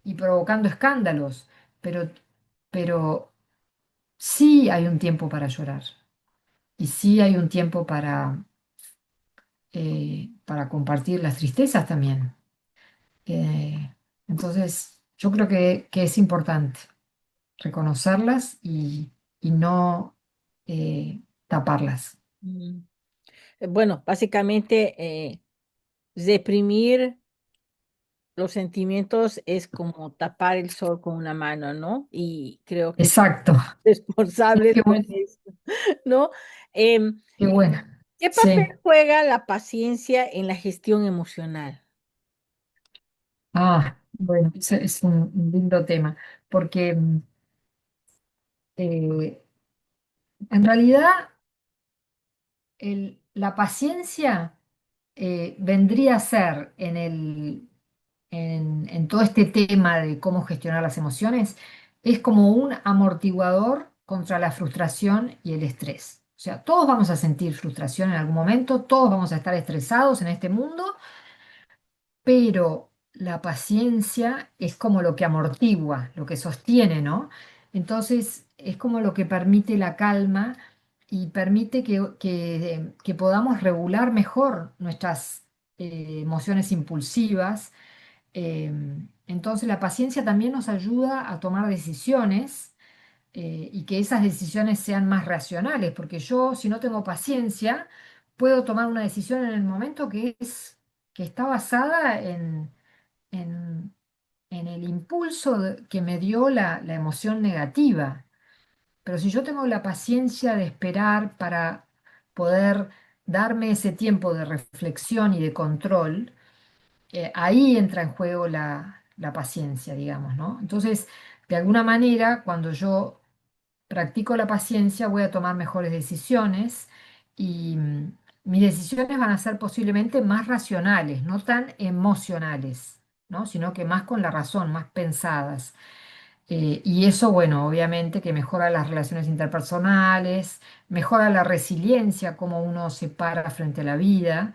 y provocando escándalos, pero, pero sí hay un tiempo para llorar y sí hay un tiempo para compartir las tristezas también. Entonces, yo creo que es importante reconocerlas y no taparlas. Mm. Bueno, básicamente reprimir los sentimientos es como tapar el sol con una mano, ¿no? Y creo que somos Exacto. Sí, responsables qué con bueno, eso, ¿no? Em, qué bueno. ¿Qué papel Sí. juega la paciencia en la gestión emocional? Bueno, ese es un lindo tema, porque eh, en realidad la paciencia vendría a ser en todo este tema de cómo gestionar las emociones, es como un amortiguador contra la frustración y el estrés. O sea, todos vamos a sentir frustración en algún momento, todos vamos a estar estresados en este mundo, pero la paciencia es como lo que amortigua, lo que sostiene, ¿no? Entonces es como lo que permite la calma y permite que podamos regular mejor nuestras emociones impulsivas. Eh, entonces la paciencia también nos ayuda a tomar decisiones y que esas decisiones sean más racionales, porque yo, si no tengo paciencia, puedo tomar una decisión en el momento que está basada en, en el impulso que me dio la emoción negativa. Pero si yo tengo la paciencia de esperar para poder darme ese tiempo de reflexión y de control, ahí entra en juego la paciencia, digamos, ¿no? Entonces, de alguna manera, cuando yo practico la paciencia, voy a tomar mejores decisiones y mis decisiones van a ser posiblemente más racionales, no tan emocionales, ¿no? Sino que más con la razón, más pensadas. Y eso, bueno, obviamente que mejora las relaciones interpersonales, mejora la resiliencia, cómo uno se para frente a la vida,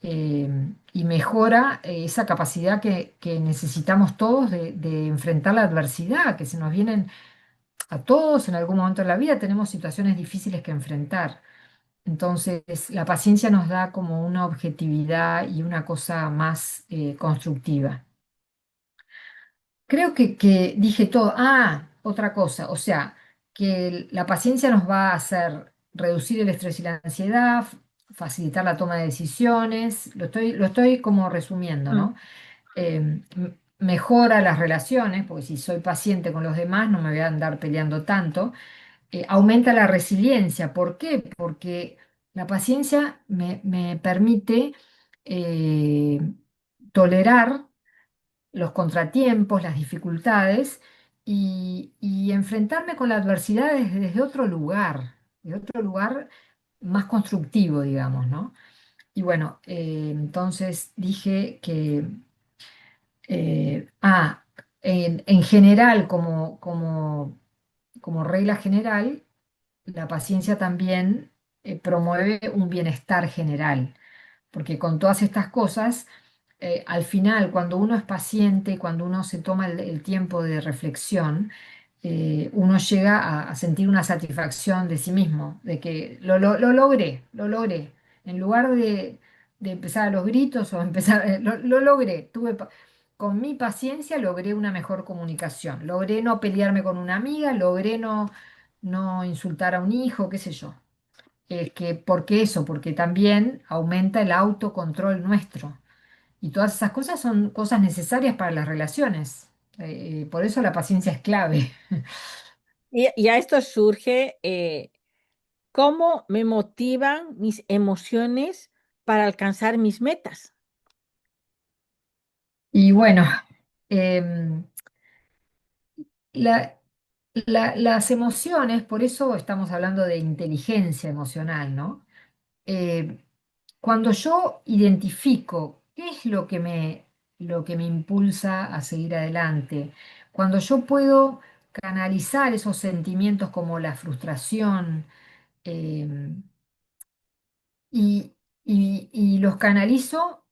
eh, y mejora esa capacidad que necesitamos todos de enfrentar la adversidad, que se nos vienen a todos en algún momento de la vida, tenemos situaciones difíciles que enfrentar. Entonces, la paciencia nos da como una objetividad y una cosa más constructiva. Creo que dije todo. Ah, otra cosa, o sea, que la paciencia nos va a hacer reducir el estrés y la ansiedad, facilitar la toma de decisiones. Lo estoy como resumiendo, Mm. ¿no? Mejora las relaciones, porque si soy paciente con los demás no me voy a andar peleando tanto. Aumenta la resiliencia. ¿Por qué? Porque la paciencia me permite eh, tolerar los contratiempos, las dificultades y enfrentarme con la adversidad desde otro lugar, de otro lugar más constructivo, digamos, ¿no? Y bueno, entonces dije que, en general, como regla general, la paciencia también promueve un bienestar general, porque con todas estas cosas, al final, cuando uno es paciente, cuando uno se toma el tiempo de reflexión, uno llega a sentir una satisfacción de sí mismo, de que lo logré, lo logré. En lugar de empezar a los gritos o empezar, lo logré. Con mi paciencia logré una mejor comunicación, logré no pelearme con una amiga, logré no insultar a un hijo, qué sé yo. ¿Por qué eso? Porque también aumenta el autocontrol nuestro. Y todas esas cosas son cosas necesarias para las relaciones. Por eso la paciencia es clave. Y a esto surge cómo me motivan mis emociones para alcanzar mis metas. Y bueno, em, la- las emociones, por eso estamos hablando de inteligencia emocional, ¿no? Eh, Cuando yo identifico qué es lo que me impulsa a seguir adelante, cuando yo puedo canalizar esos sentimientos como la frustración, em, y los canalizo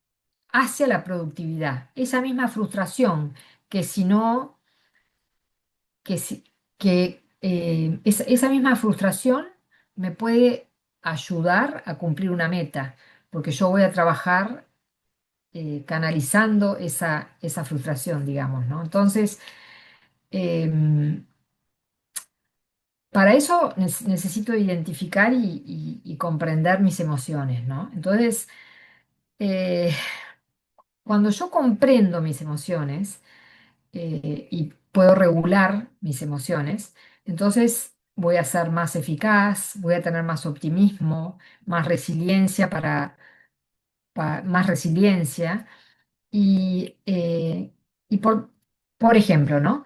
hacia la productividad. Esa misma frustración que si no, que, si- que esa misma frustración me puede ayudar a cumplir una meta, porque yo voy a trabajar canalizando esa frustración, digamos, ¿no? Entonces, em, para eso necesito identificar y comprender mis emociones, ¿no? Entonces, eh, cuando yo comprendo mis emociones y puedo regular mis emociones, entonces voy a ser más eficaz, voy a tener más optimismo, más resiliencia más resiliencia y por ejemplo, ¿no?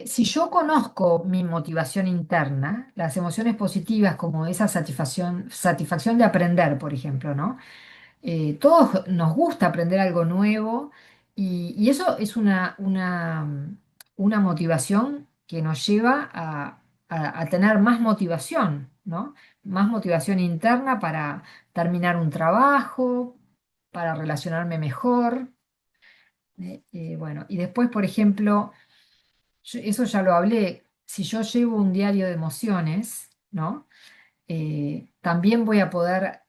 Si yo conozco mi motivación interna, las emociones positivas como esa satisfacción de aprender, por ejemplo, ¿no? Todos nos gusta aprender algo nuevo y eso es una motivación que nos lleva a tener más motivación, ¿no? Más motivación interna para terminar un trabajo, para relacionarme mejor. Bueno, y después, por ejemplo, eso ya lo hablé, si yo llevo un diario de emociones, ¿no? También voy a poder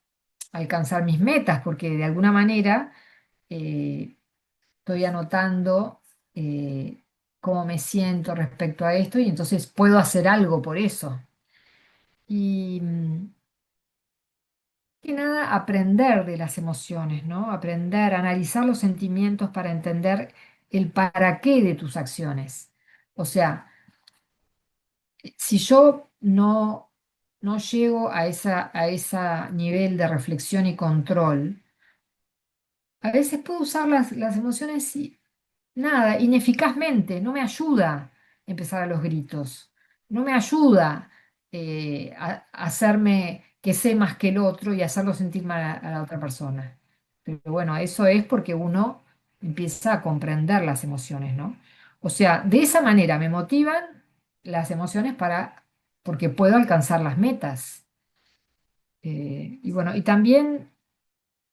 alcanzar mis metas, porque de alguna manera eh, estoy anotando cómo me siento respecto a esto y entonces puedo hacer algo por eso. Y que nada, aprender de las emociones, ¿no? Aprender, analizar los sentimientos para entender el para qué de tus acciones. O sea, si yo no llego a ese nivel de reflexión y control, a veces puedo usar las emociones y nada, ineficazmente, no me ayuda empezar a los gritos, no me ayuda a hacerme que sé más que el otro y hacerlo sentir mal a la otra persona. Pero bueno, eso es porque uno empieza a comprender las emociones, ¿no? O sea, de esa manera me motivan las emociones porque puedo alcanzar las metas. Y bueno, y también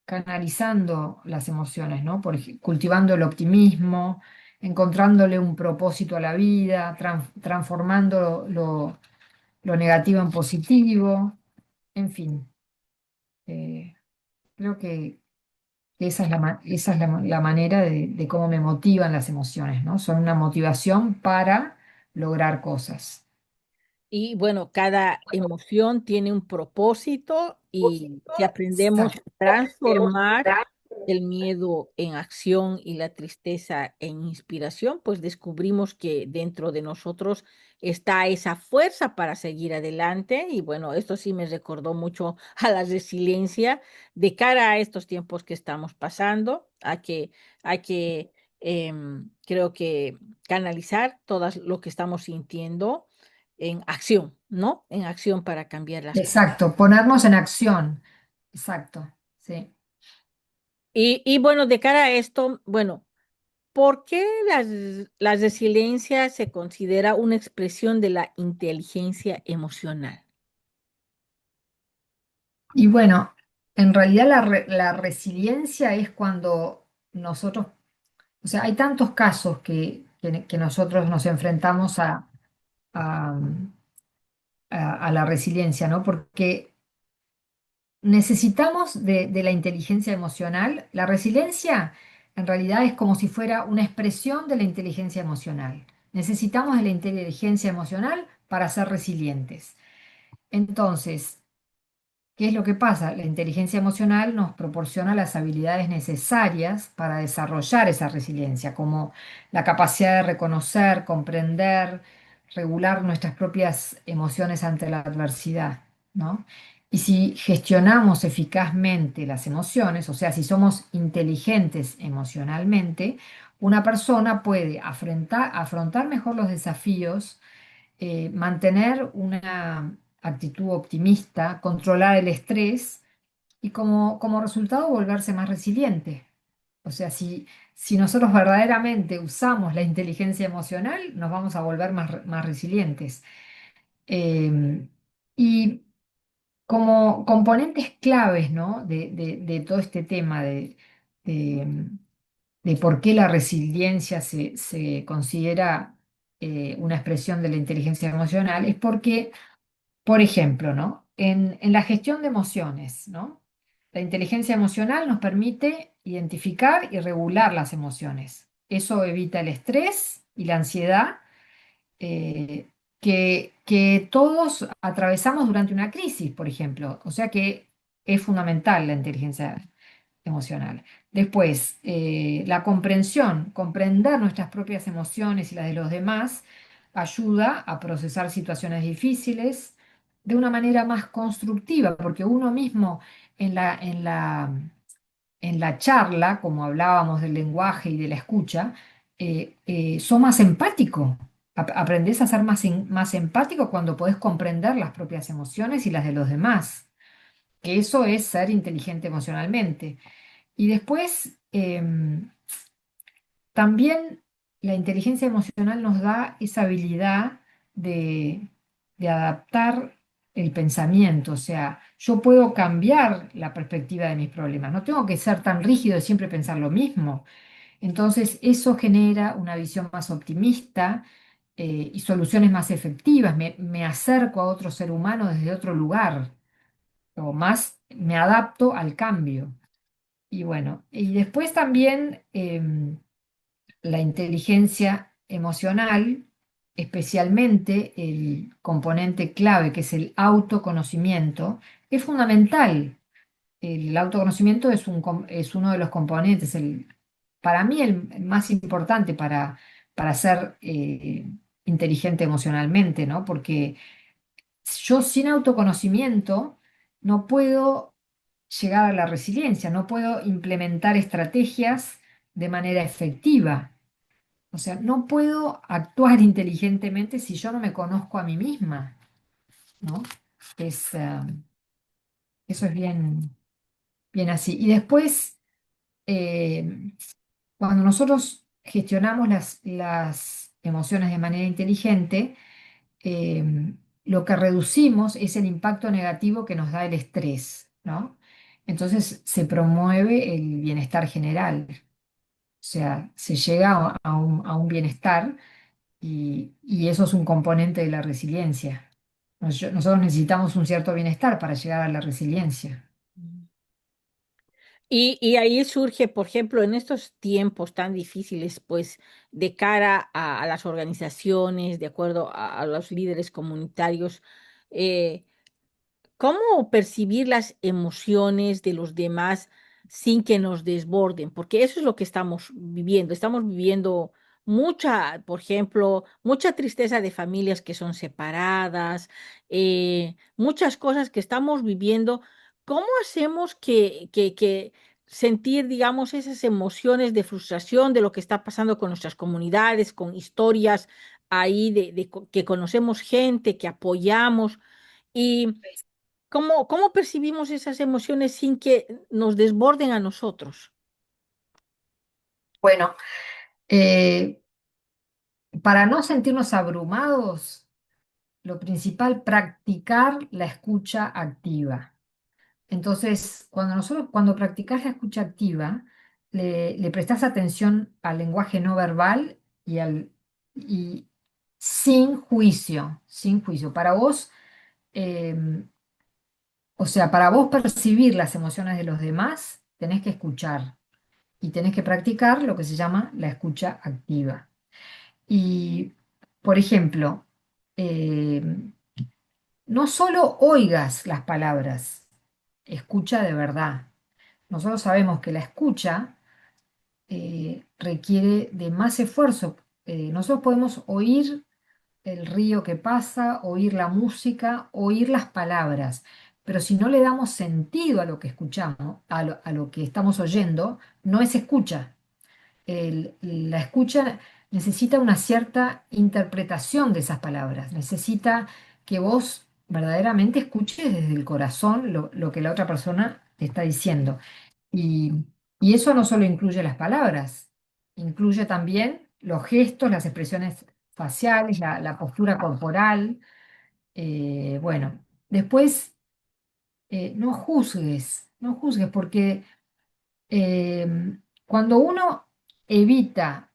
canalizando las emociones, ¿no? Cultivando el optimismo, encontrándole un propósito a la vida, transformando lo negativo en positivo, en fin, eh, creo que esa es la manera de cómo me motivan las emociones, ¿no? Son una motivación para lograr cosas. Y bueno, cada emoción tiene un propósito y si aprendemos a Exacto. transformar el miedo en acción y la tristeza en inspiración, pues descubrimos que dentro de nosotros está esa fuerza para seguir adelante. Y bueno, esto sí me recordó mucho a la resiliencia de cara a estos tiempos que estamos pasando, a que creo que canalizar todo lo que estamos sintiendo en acción, ¿no? En acción para cambiar las cosas. Exacto, ponernos en acción. Exacto, sí. Y bueno, de cara a esto, bueno, ¿por qué la resiliencia se considera una expresión de la inteligencia emocional? Y bueno, en realidad la resiliencia es cuando nosotros, o sea, hay tantos casos que nosotros nos enfrentamos a- a la resiliencia, ¿no? Porque necesitamos de la inteligencia emocional. La resiliencia en realidad es como si fuera una expresión de la inteligencia emocional. Necesitamos de la inteligencia emocional para ser resilientes. Entonces, ¿qué es lo que pasa? La inteligencia emocional nos proporciona las habilidades necesarias para desarrollar esa resiliencia, como la capacidad de reconocer, comprender, regular nuestras propias emociones ante la adversidad, ¿no? Y si gestionamos eficazmente las emociones, o sea, si somos inteligentes emocionalmente, una persona puede afrontar mejor los desafíos, mantener una actitud optimista, controlar el estrés y como resultado volverse más resiliente. O sea, si nosotros verdaderamente usamos la inteligencia emocional, nos vamos a volver más resilientes. Eh, y como componentes claves, ¿no? de todo este tema de- de por qué la resiliencia se considera una expresión de la inteligencia emocional, es porque por ejemplo, ¿no? En la gestión de emociones, ¿no? La inteligencia emocional nos permite identificar y regular las emociones. Eso evita el estrés y la ansiedad que todos atravesamos durante una crisis, por ejemplo. O sea que es fundamental la inteligencia emocional. Después, la comprensión, comprender nuestras propias emociones y las de los demás, ayuda a procesar situaciones difíciles de una manera más constructiva, porque uno mismo en en la charla, como hablábamos del lenguaje y de la escucha, sos más empático. Aprendés a ser más empático cuando podés comprender las propias emociones y las de los demás, que eso es ser inteligente emocionalmente. Y después, también la inteligencia emocional nos da esa habilidad de, de adaptar el pensamiento, o sea, yo puedo cambiar la perspectiva de mis problemas, no tengo que ser tan rígido de siempre pensar lo mismo. Entonces, eso genera una visión más optimista y soluciones más efectivas. Me acerco a otro ser humano desde otro lugar, o más me adapto al cambio. Y bueno, y después también la inteligencia emocional, especialmente el componente clave que es el autoconocimiento, es fundamental. El autoconocimiento es uno de los componentes, para mí el más importante para ser inteligente emocionalmente, ¿no? Porque yo sin autoconocimiento no puedo llegar a la resiliencia, no puedo implementar estrategias de manera efectiva. O sea, no puedo actuar inteligentemente si yo no me conozco a mí misma, ¿no? Es, eso es bien, bien así. Y después, eh, cuando nosotros gestionamos las emociones de manera inteligente, lo que reducimos es el impacto negativo que nos da el estrés, ¿no? Entonces se promueve el bienestar general, o sea, se llega a un bienestar y eso es un componente de la resiliencia. Nosotros necesitamos un cierto bienestar para llegar a la resiliencia. Y ahí surge, por ejemplo, en estos tiempos tan difíciles, pues, de cara a las organizaciones, de acuerdo a los líderes comunitarios, eh, ¿cómo percibir las emociones de los demás sin que nos desborden? Porque eso es lo que estamos viviendo. Estamos viviendo mucha, por ejemplo, mucha tristeza de familias que son separadas, muchas cosas que estamos viviendo. ¿Cómo hacemos que sentir, digamos, esas emociones de frustración de lo que está pasando con nuestras comunidades, con historias ahí que conocemos gente, que apoyamos? Y ¿cómo percibimos esas emociones sin que nos desborden a nosotros? Bueno, eh, para no sentirnos abrumados, lo principal, practicar la escucha activa. Entonces, cuando practicas la escucha activa, le prestas atención al lenguaje no verbal y sin juicio, sin juicio. Para vos, eh, o sea, para vos percibir las emociones de los demás, tenés que escuchar y tenés que practicar lo que se llama la escucha activa. Y, por ejemplo, eh, no solo oigas las palabras, escucha de verdad. Nosotros sabemos que la escucha requiere de más esfuerzo. Nosotros podemos oír el río que pasa, oír la música, oír las palabras, pero si no le damos sentido a lo que escuchamos, a lo que estamos oyendo, no es escucha. La escucha necesita una cierta interpretación de esas palabras, necesita que vos verdaderamente escuches desde el corazón lo que la otra persona te está diciendo. Y, y eso no solo incluye las palabras, incluye también los gestos, las expresiones faciales, la postura corporal. Bueno, después no juzgues, no juzgues, porque cuando uno evita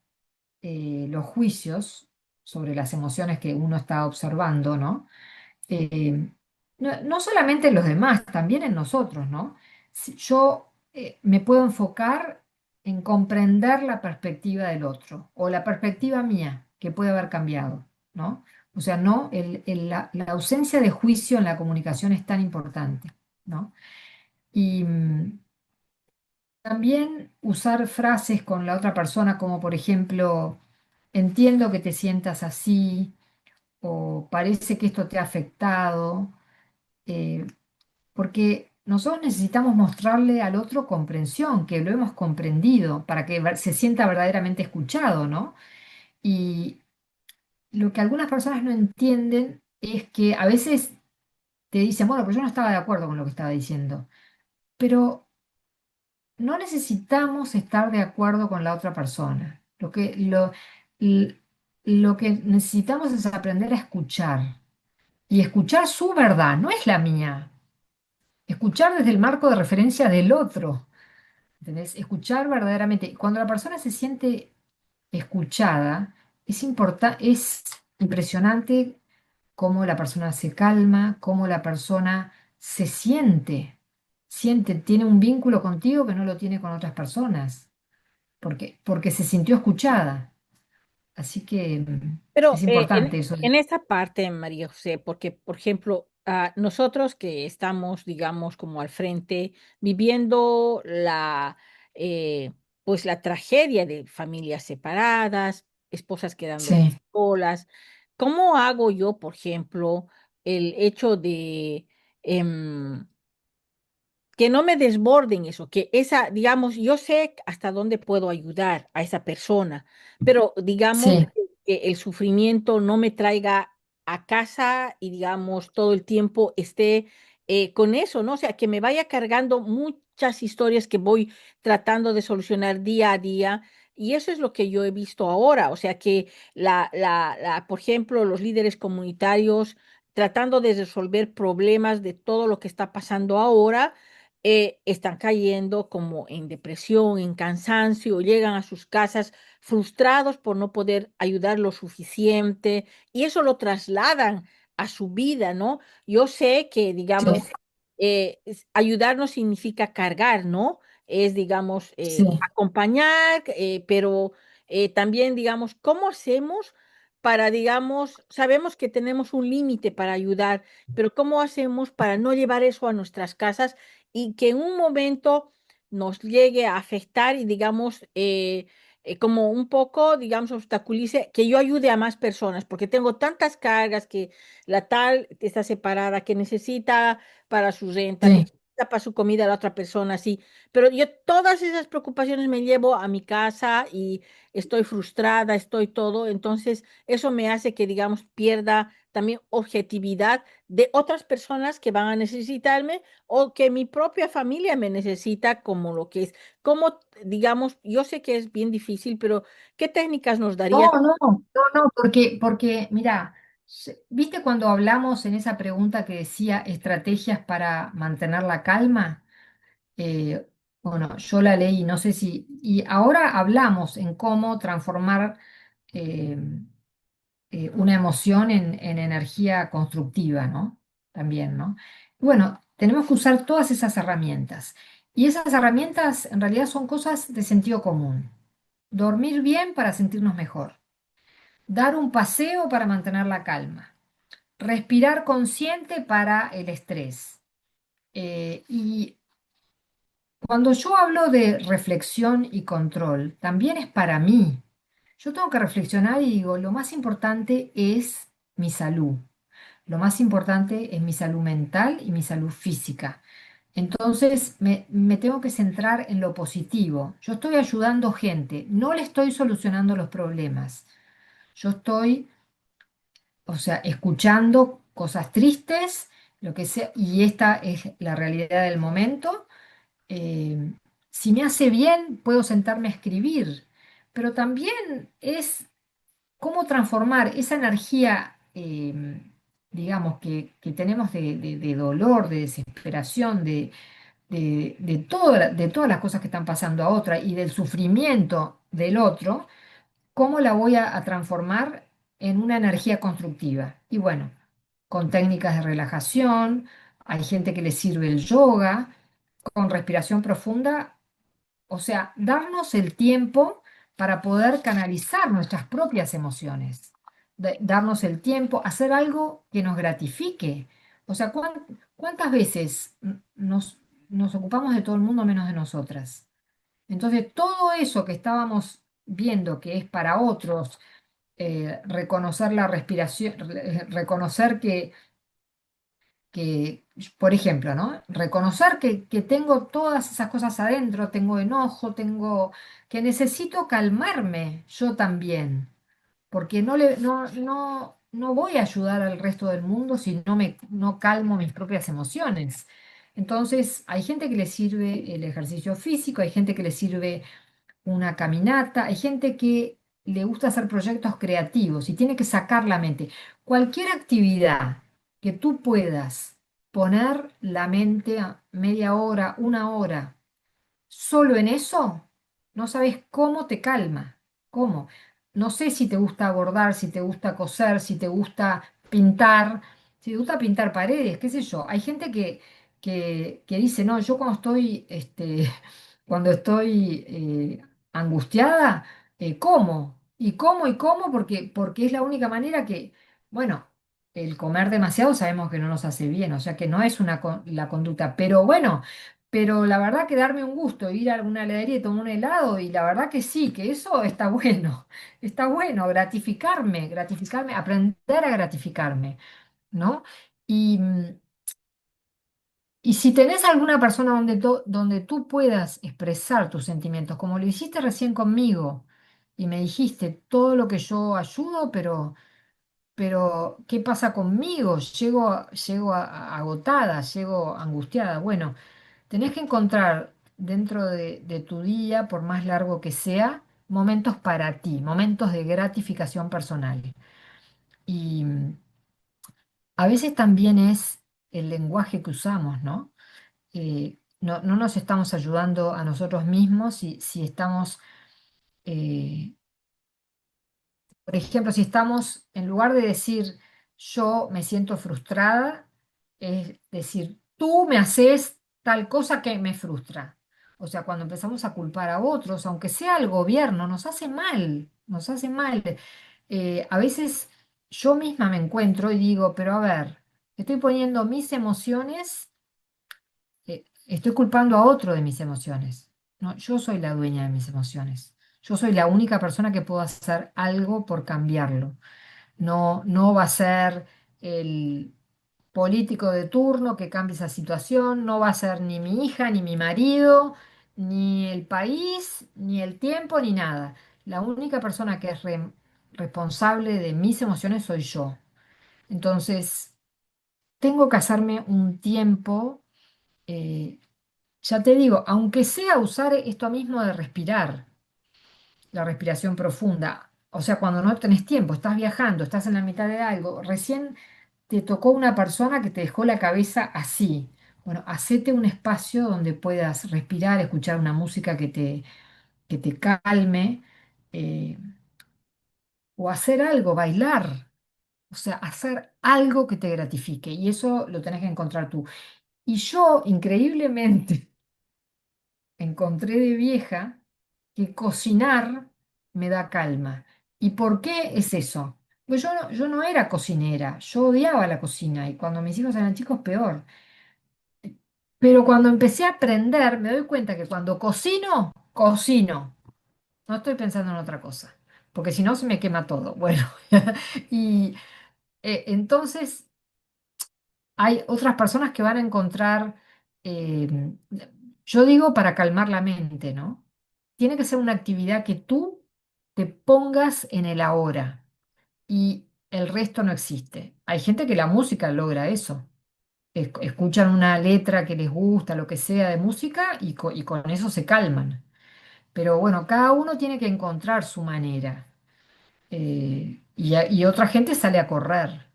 los juicios sobre las emociones que uno está observando, ¿no? eh, no solamente en los demás, también en nosotros, ¿no? Si yo me puedo enfocar en comprender la perspectiva del otro o la perspectiva mía que puede haber cambiado, ¿no? O sea, no, la ausencia de juicio en la comunicación es tan importante, ¿no? Y también usar frases con la otra persona como por ejemplo, entiendo que te sientas así o parece que esto te ha afectado. eh, Porque nosotros necesitamos mostrarle al otro comprensión, que lo hemos comprendido, para que se sienta verdaderamente escuchado, ¿no? Y lo que algunas personas no entienden es que a veces te dicen, bueno, pero yo no estaba de acuerdo con lo que estaba diciendo, pero no necesitamos estar de acuerdo con la otra persona. L- lo que necesitamos es aprender a escuchar y escuchar su verdad, no es la mía. Escuchar desde el marco de referencia del otro. ¿Entendés? Escuchar verdaderamente. Cuando la persona se siente escuchada, es impresionante cómo la persona se calma, cómo la persona se siente, tiene un vínculo contigo que no lo tiene con otras personas, porque se sintió escuchada. Así que Pero es importante eso. en esa parte, María José, porque, por ejemplo, nosotros que estamos, digamos, como al frente, viviendo eh, pues la tragedia de familias separadas, esposas quedándose Sí, solas, ¿cómo hago yo, por ejemplo, el hecho de em, que no me desborden eso, que esa, digamos, yo sé hasta dónde puedo ayudar a esa persona, pero digamos sí, que el sufrimiento no me traiga a casa y digamos todo el tiempo esté con eso, ¿no? O sea, que me vaya cargando muchas historias que voy tratando de solucionar día a día. Y eso es lo que yo he visto ahora, o sea que por ejemplo, los líderes comunitarios tratando de resolver problemas de todo lo que está pasando ahora, están cayendo como en depresión, en cansancio, llegan a sus casas frustrados por no poder ayudar lo suficiente y eso lo trasladan a su vida, ¿no? Yo sé que, sí, digamos, ayudar no significa cargar, ¿no? Es, digamos, sí. acompañar, pero también, digamos, ¿cómo hacemos para, digamos, sabemos que tenemos un límite para ayudar, pero ¿cómo hacemos para no llevar eso a nuestras casas y que en un momento nos llegue a afectar y digamos, como un poco, digamos, obstaculice que yo ayude a más personas, porque tengo tantas cargas que la tal está separada, que necesita para su renta, que Sí. necesita para su comida la otra persona, sí, pero yo todas esas preocupaciones me llevo a mi casa y estoy frustrada, estoy todo, entonces eso me hace que, digamos, pierda también objetividad de otras personas que van a necesitarme o que mi propia familia me necesita como lo que es. Como, digamos, yo sé que es bien difícil, pero ¿qué técnicas nos darías? No, no, no, no, porque mira, ¿viste cuando hablamos en esa pregunta que decía estrategias para mantener la calma? Eh, bueno, yo la leí, no sé si, y ahora hablamos en cómo transformar eh, una emoción en energía constructiva, ¿no? También, ¿no? Bueno, tenemos que usar todas esas herramientas. Y esas herramientas en realidad son cosas de sentido común. Dormir bien para sentirnos mejor. Dar un paseo para mantener la calma. Respirar consciente para el estrés. Y cuando yo hablo de reflexión y control, también es para mí. Yo tengo que reflexionar y digo, lo más importante es mi salud. Lo más importante es mi salud mental y mi salud física. Entonces me tengo que centrar en lo positivo. Yo estoy ayudando gente, no le estoy solucionando los problemas. Yo estoy, o sea, escuchando cosas tristes, lo que sea, y esta es la realidad del momento. Eh, si me hace bien, puedo sentarme a escribir, pero también es cómo transformar esa energía, digamos, que tenemos de dolor, de desesperación, de todas las cosas que están pasando a otra y del sufrimiento del otro, cómo la voy a transformar en una energía constructiva. Y bueno, con técnicas de relajación, hay gente que le sirve el yoga, con respiración profunda, o sea, darnos el tiempo para poder canalizar nuestras propias emociones, darnos el tiempo, hacer algo que nos gratifique. O sea, ¿cuántas veces nos ocupamos de todo el mundo menos de nosotras? Entonces, todo eso que estábamos viendo que es para otros, reconocer la respiración, reconocer que, por ejemplo, ¿no? Reconocer que tengo todas esas cosas adentro, tengo enojo, que necesito calmarme yo también, porque no voy a ayudar al resto del mundo si no calmo mis propias emociones. Entonces, hay gente que le sirve el ejercicio físico, hay gente que le sirve una caminata, hay gente que le gusta hacer proyectos creativos y tiene que sacar la mente. Cualquier actividad que tú puedas poner la mente a media hora, una hora, solo en eso, no sabes cómo te calma. ¿Cómo? No sé si te gusta bordar, si te gusta coser, si te gusta pintar, si te gusta pintar paredes, qué sé yo. Hay gente que dice, no, yo cuando estoy, cuando estoy angustiada, como. Y como y como porque es la única manera que, bueno, el comer demasiado sabemos que no nos hace bien, o sea que no es la conducta, pero bueno. Pero la verdad que darme un gusto, ir a alguna heladería y tomar un helado, y la verdad que sí, que eso está bueno, está bueno, gratificarme, aprender a gratificarme, ¿no? Y, y si tenés alguna persona donde tú puedas expresar tus sentimientos, como lo hiciste recién conmigo, y me dijiste todo lo que yo ayudo, pero ¿qué pasa conmigo? Agotada, llego angustiada. Bueno, tenés que encontrar dentro de tu día, por más largo que sea, momentos para ti, momentos de gratificación personal. Y a veces también es el lenguaje que usamos, ¿no? No nos estamos ayudando a nosotros mismos si estamos por ejemplo, si estamos, en lugar de decir yo me siento frustrada, es decir, tú me haces tal cosa que me frustra. O sea, cuando empezamos a culpar a otros, aunque sea el gobierno, nos hace mal, nos hace mal. A veces yo misma me encuentro y digo, pero a ver, estoy poniendo mis emociones, estoy culpando a otro de mis emociones. No, yo soy la dueña de mis emociones. Yo soy la única persona que puedo hacer algo por cambiarlo. No va a ser el político de turno que cambie esa situación, no va a ser ni mi hija, ni mi marido, ni el país, ni el tiempo, ni nada. La única persona que es responsable de mis emociones soy yo. Entonces, tengo que hacerme un tiempo, eh, ya te digo, aunque sea usar esto mismo de respirar, la respiración profunda. O sea, cuando no tenés tiempo, estás viajando, estás en la mitad de algo, recién te tocó una persona que te dejó la cabeza así. Bueno, hacete un espacio donde puedas respirar, escuchar una música que te calme, eh, o hacer algo, bailar. O sea, hacer algo que te gratifique. Y eso lo tenés que encontrar tú. Y yo, increíblemente, encontré de vieja que cocinar me da calma. ¿Y por qué es eso? Pues yo no era cocinera, yo odiaba la cocina y cuando mis hijos eran chicos peor. Pero cuando empecé a aprender me doy cuenta que cuando cocino, cocino. No estoy pensando en otra cosa, porque si no se me quema todo. Bueno, y entonces hay otras personas que van a encontrar, eh, yo digo para calmar la mente, ¿no? Tiene que ser una actividad que tú te pongas en el ahora y el resto no existe. Hay gente que la música logra eso. Escuchan una letra que les gusta, lo que sea de música y con eso se calman. Pero bueno, cada uno tiene que encontrar su manera. Y otra gente sale a correr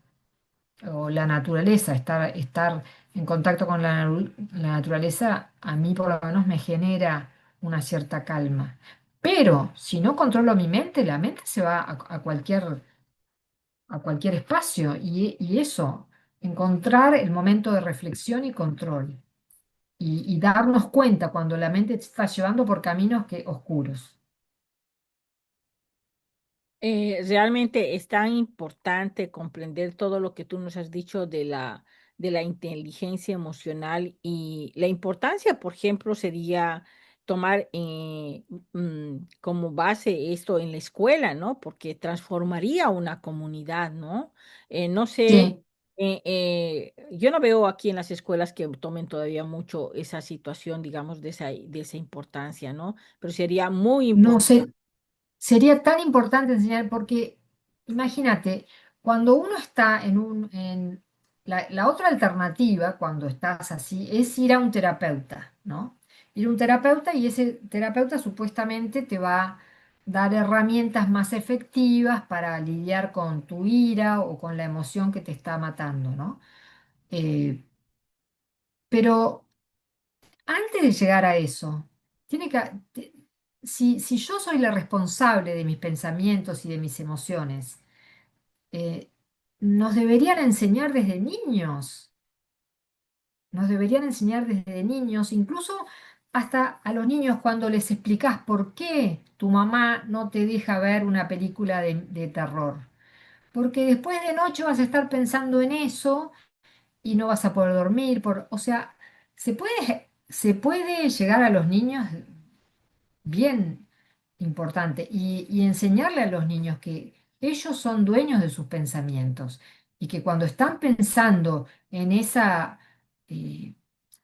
o la naturaleza, estar en contacto con la naturaleza, a mí por lo menos me genera una cierta calma. Pero si no controlo mi mente, la mente se va a cualquier espacio y eso, encontrar el momento de reflexión y control y darnos cuenta cuando la mente te está llevando por caminos oscuros. Realmente es tan importante comprender todo lo que tú nos has dicho de la inteligencia emocional y la importancia, por ejemplo, sería tomar como base esto en la escuela, ¿no? Porque transformaría una comunidad, ¿no? No sé, Sí, yo no veo aquí en las escuelas que tomen todavía mucho esa situación, digamos, de esa importancia, ¿no? Pero sería muy no importante. sé. Sería tan importante enseñar porque, imagínate, cuando uno está la otra alternativa, cuando estás así, es ir a un terapeuta, ¿no? Ir a un terapeuta y ese terapeuta supuestamente te va a dar herramientas más efectivas para lidiar con tu ira o con la emoción que te está matando, ¿no? Eh, pero antes de llegar a eso, tiene que, si yo soy la responsable de mis pensamientos y de mis emociones, eh, nos deberían enseñar desde niños, nos deberían enseñar desde niños, incluso hasta a los niños cuando les explicás por qué tu mamá no te deja ver una película de terror. Porque después de noche vas a estar pensando en eso y no vas a poder dormir. O sea, se puede llegar a los niños bien importante y enseñarle a los niños que ellos son dueños de sus pensamientos y que cuando están pensando en esa eh,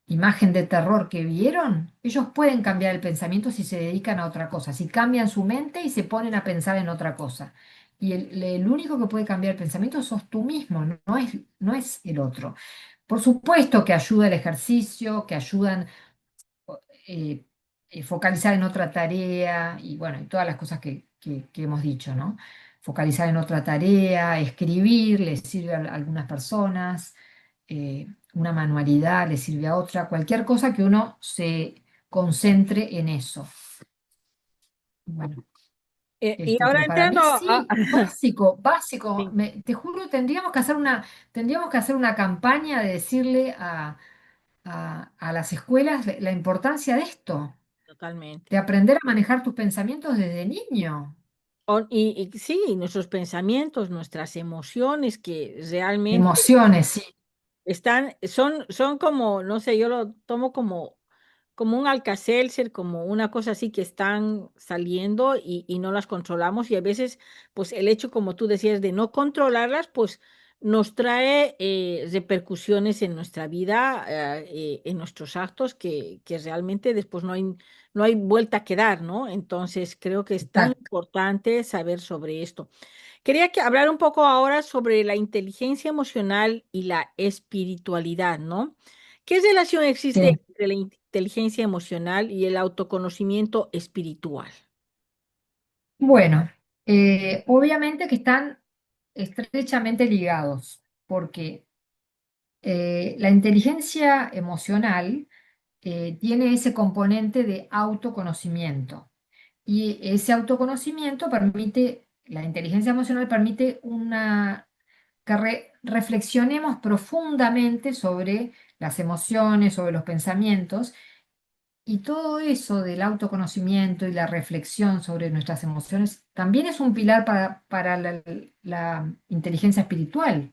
imagen de terror que vieron, ellos pueden cambiar el pensamiento si se dedican a otra cosa, si cambian su mente y se ponen a pensar en otra cosa. Y el único que puede cambiar el pensamiento sos tú mismo, no es el otro. Por supuesto que ayuda el ejercicio, que ayudan eh, focalizar en otra tarea y bueno, y todas las cosas que hemos dicho, ¿no? Focalizar en otra tarea, escribir, les sirve a algunas personas, una manualidad le sirve a otra, cualquier cosa que uno se concentre en eso. Bueno, Y ahora pero para entrando mí sí, básico, básico. sí, Te juro, tendríamos que hacer una campaña de decirle a las escuelas la importancia de esto, totalmente. de aprender a manejar tus pensamientos desde niño. Y sí, nuestros pensamientos, nuestras emociones que realmente Emociones, sí, son como, no sé, yo lo tomo como un Alka-Seltzer, como una cosa así que están saliendo y no las controlamos. Y a veces, pues el hecho, como tú decías, de no controlarlas, pues nos trae repercusiones en nuestra vida, en nuestros actos, que realmente después no hay vuelta que dar, ¿no? Entonces, creo que es tan exacto. importante saber sobre esto. Quería hablar un poco ahora sobre la inteligencia emocional y la espiritualidad, ¿no? ¿Qué relación Sí. existe entre la inteligencia emocional y el autoconocimiento espiritual? Bueno, obviamente que están estrechamente ligados, porque la inteligencia emocional tiene ese componente de autoconocimiento. Y ese autoconocimiento permite, la inteligencia emocional permite que reflexionemos profundamente sobre las emociones, sobre los pensamientos, y todo eso del autoconocimiento y la reflexión sobre nuestras emociones también es un pilar para la inteligencia espiritual.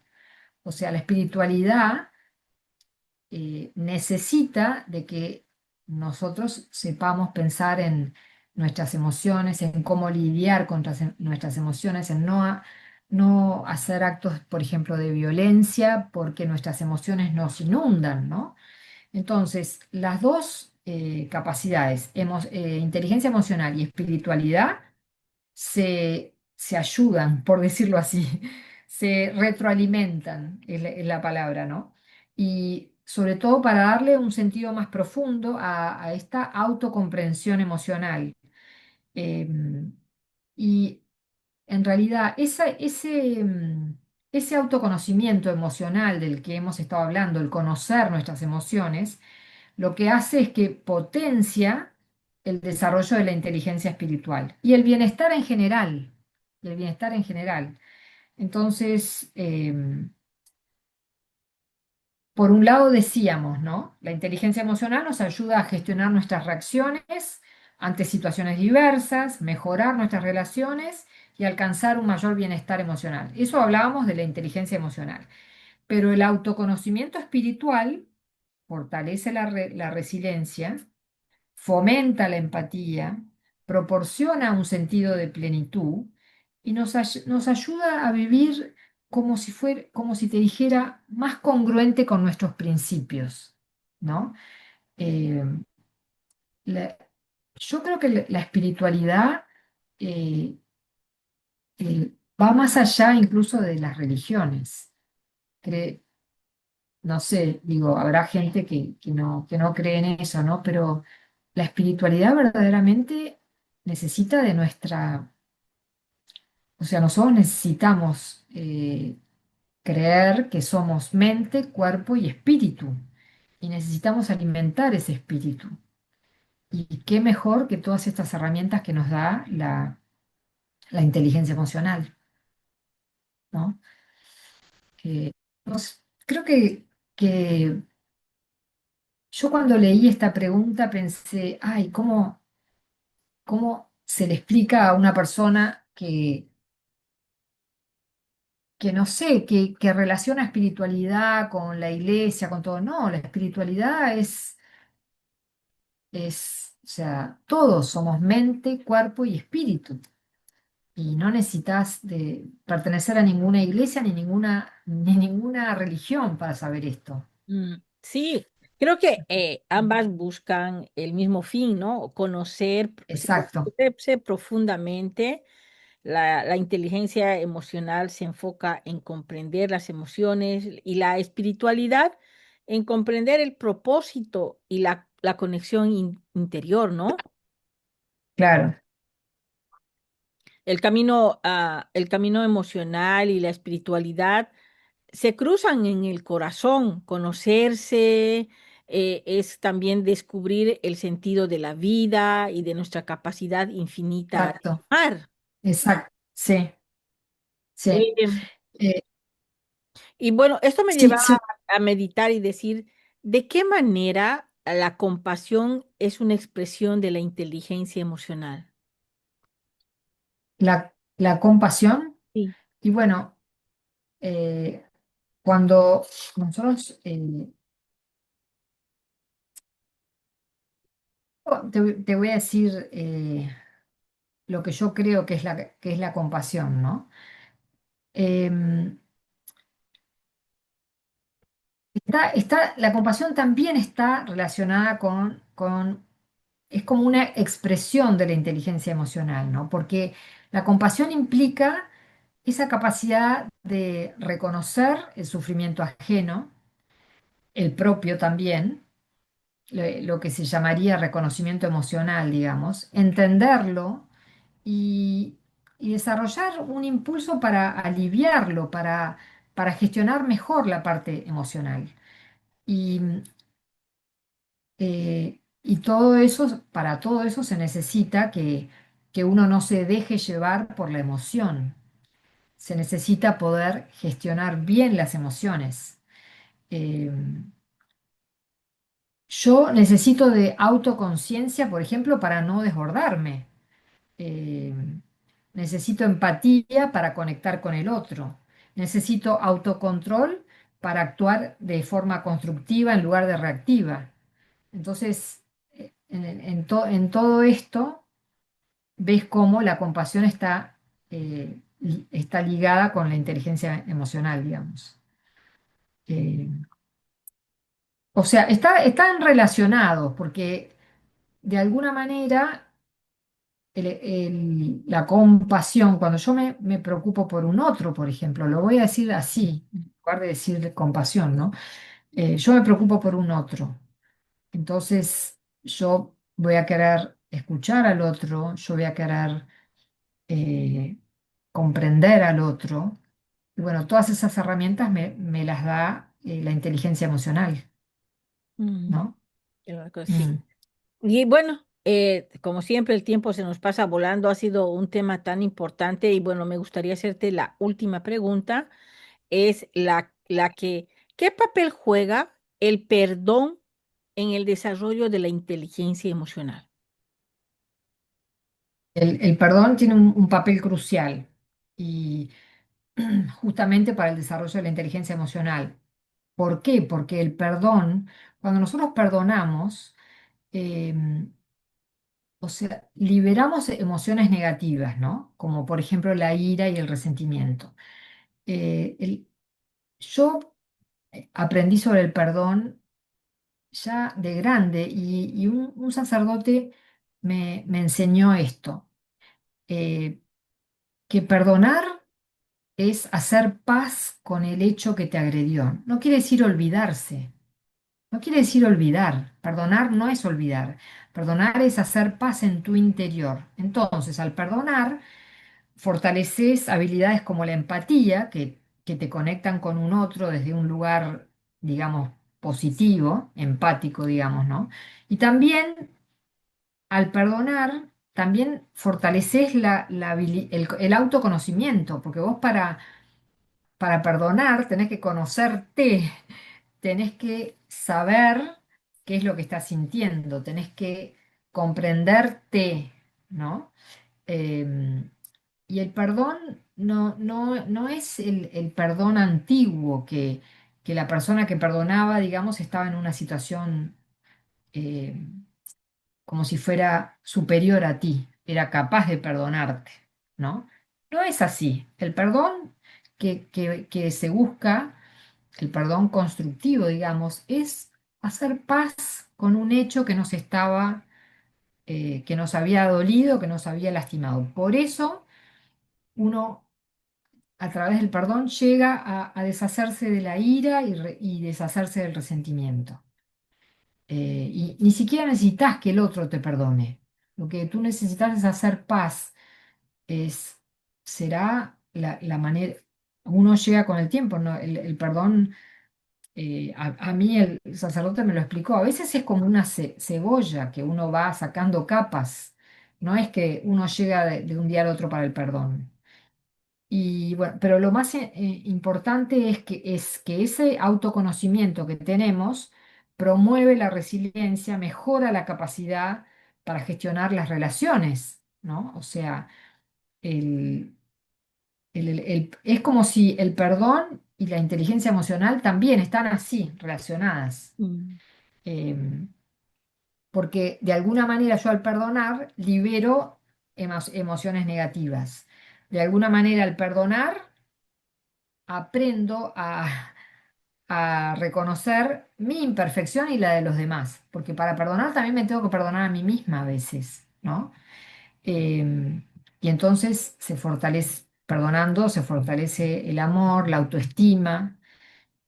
O sea, la espiritualidad necesita de que nosotros sepamos pensar en nuestras emociones, en cómo lidiar con nuestras emociones, en no hacer actos, por ejemplo, de violencia, porque nuestras emociones nos inundan, ¿no? Entonces, las dos capacidades, inteligencia emocional y espiritualidad, se ayudan, por decirlo así, se retroalimentan, es la palabra, ¿no? Y sobre todo para darle un sentido más profundo a esta autocomprensión emocional. Em, y en realidad, ese autoconocimiento emocional del que hemos estado hablando, el conocer nuestras emociones, lo que hace es que potencia el desarrollo de la inteligencia espiritual y el bienestar en general. Y el bienestar en general. Entonces, por un lado decíamos, ¿no? La inteligencia emocional nos ayuda a gestionar nuestras reacciones ante situaciones diversas, mejorar nuestras relaciones y alcanzar un mayor bienestar emocional. Eso hablábamos de la inteligencia emocional. Pero el autoconocimiento espiritual fortalece la resiliencia, fomenta la empatía, proporciona un sentido de plenitud y nos ayuda a vivir como si te dijera, más congruente con nuestros principios, ¿no? Eh, la- yo creo que la espiritualidad eh, va más allá incluso de las religiones. Cre- no sé, digo, habrá gente que no cree en eso, ¿no? Pero la espiritualidad verdaderamente necesita de o sea, nosotros necesitamos creer que somos mente, cuerpo y espíritu, y necesitamos alimentar ese espíritu. Y qué mejor que todas estas herramientas que nos da la inteligencia emocional, ¿no? Que creo que yo cuando leí esta pregunta pensé, ay, ¿cómo se le explica a una persona que no sé, que relaciona espiritualidad con la iglesia, con todo? No, la espiritualidad o sea, todos somos mente, cuerpo y espíritu. Y no necesitas de pertenecer a ninguna iglesia ni ninguna religión para saber esto. Sí, creo que ambas buscan el mismo fin, ¿no? Exacto, Conocerse profundamente. La inteligencia emocional se enfoca en comprender las emociones y la espiritualidad en comprender el propósito y la conexión interior, ¿no? claro, El camino emocional y la espiritualidad se cruzan en el corazón. Conocerse es también descubrir el sentido de la vida y de nuestra capacidad infinita de exacto, amar. exacto, sí, sí. Eh, Eh, y bueno, esto me lleva sí, sí, a meditar y decir, ¿de qué manera la compasión es una expresión de la inteligencia emocional? la compasión. Sí. Y bueno, cuando nosotros, te voy a decir lo que yo creo que es la compasión, ¿no? Em, la compasión también está relacionada es como una expresión de la inteligencia emocional, ¿no? Porque la compasión implica esa capacidad de reconocer el sufrimiento ajeno, el propio también, lo que se llamaría reconocimiento emocional, digamos, entenderlo y, y desarrollar un impulso para aliviarlo, para gestionar mejor la parte emocional. Y, y para todo eso se necesita que uno no se deje llevar por la emoción. Se necesita poder gestionar bien las emociones. Eh, yo necesito de autoconciencia, por ejemplo, para no desbordarme. Eh, necesito empatía para conectar con el otro. Necesito autocontrol para actuar de forma constructiva en lugar de reactiva. Entonces, en todo esto, ves cómo la compasión está ligada con la inteligencia emocional, digamos. Eh, o sea, están relacionados porque de alguna manera la compasión, cuando yo me preocupo por un otro, por ejemplo, lo voy a decir así, en lugar de decir compasión, ¿no? Yo me preocupo por un otro. Entonces, yo voy a querer escuchar al otro, yo voy a querer eh, comprender al otro. Y bueno, todas esas herramientas me las da la inteligencia emocional, Mm, ¿no? creo que sí. Mm. Y bueno, como siempre el tiempo se nos pasa volando, ha sido un tema tan importante y bueno, me gustaría hacerte la última pregunta, es la que, ¿qué papel juega el perdón en el desarrollo de la inteligencia emocional? El perdón tiene un papel crucial y justamente para el desarrollo de la inteligencia emocional. ¿Por qué? Porque el perdón, cuando nosotros perdonamos, em, o sea, liberamos emociones negativas, ¿no? Como por ejemplo la ira y el resentimiento. Yo aprendí sobre el perdón ya de grande y un sacerdote me enseñó esto, eh, que perdonar es hacer paz con el hecho que te agredió. No quiere decir olvidarse. No quiere decir olvidar. Perdonar no es olvidar. Perdonar es hacer paz en tu interior. Entonces, al perdonar, fortaleces habilidades como la empatía, que te conectan con un otro desde un lugar, digamos, positivo, empático, digamos, ¿no? Y también al perdonar también fortaleces el autoconocimiento, porque vos para perdonar tenés que conocerte, tenés que saber qué es lo que estás sintiendo, tenés que comprenderte, ¿no? Em, y el perdón no es el perdón antiguo que la persona que perdonaba, digamos, estaba en una situación como si fuera superior a ti, era capaz de perdonarte, ¿no? No es así. El perdón que se busca, el perdón constructivo, digamos, es hacer paz con un hecho que nos estaba, que nos había dolido, que nos había lastimado. Por eso uno, a través del perdón, llega a deshacerse de la ira y deshacerse del resentimiento. Y ni siquiera necesitas que el otro te perdone. Lo que tú necesitas es hacer paz. Es, será la manera, uno llega con el tiempo, ¿no? El perdón, a mí el sacerdote me lo explicó, a veces es como una cebolla que uno va sacando capas. No es que uno llega de un día al otro para el perdón. Y bueno, pero lo más importante es que ese autoconocimiento que tenemos promueve la resiliencia, mejora la capacidad para gestionar las relaciones, ¿no? O sea, el, es como si el perdón y la inteligencia emocional también están así relacionadas. Mm. Em, Porque de alguna manera yo al perdonar libero emociones negativas. De alguna manera al perdonar aprendo a reconocer mi imperfección y la de los demás, porque para perdonar también me tengo que perdonar a mí misma a veces, ¿no? Y entonces perdonando, se fortalece el amor, la autoestima,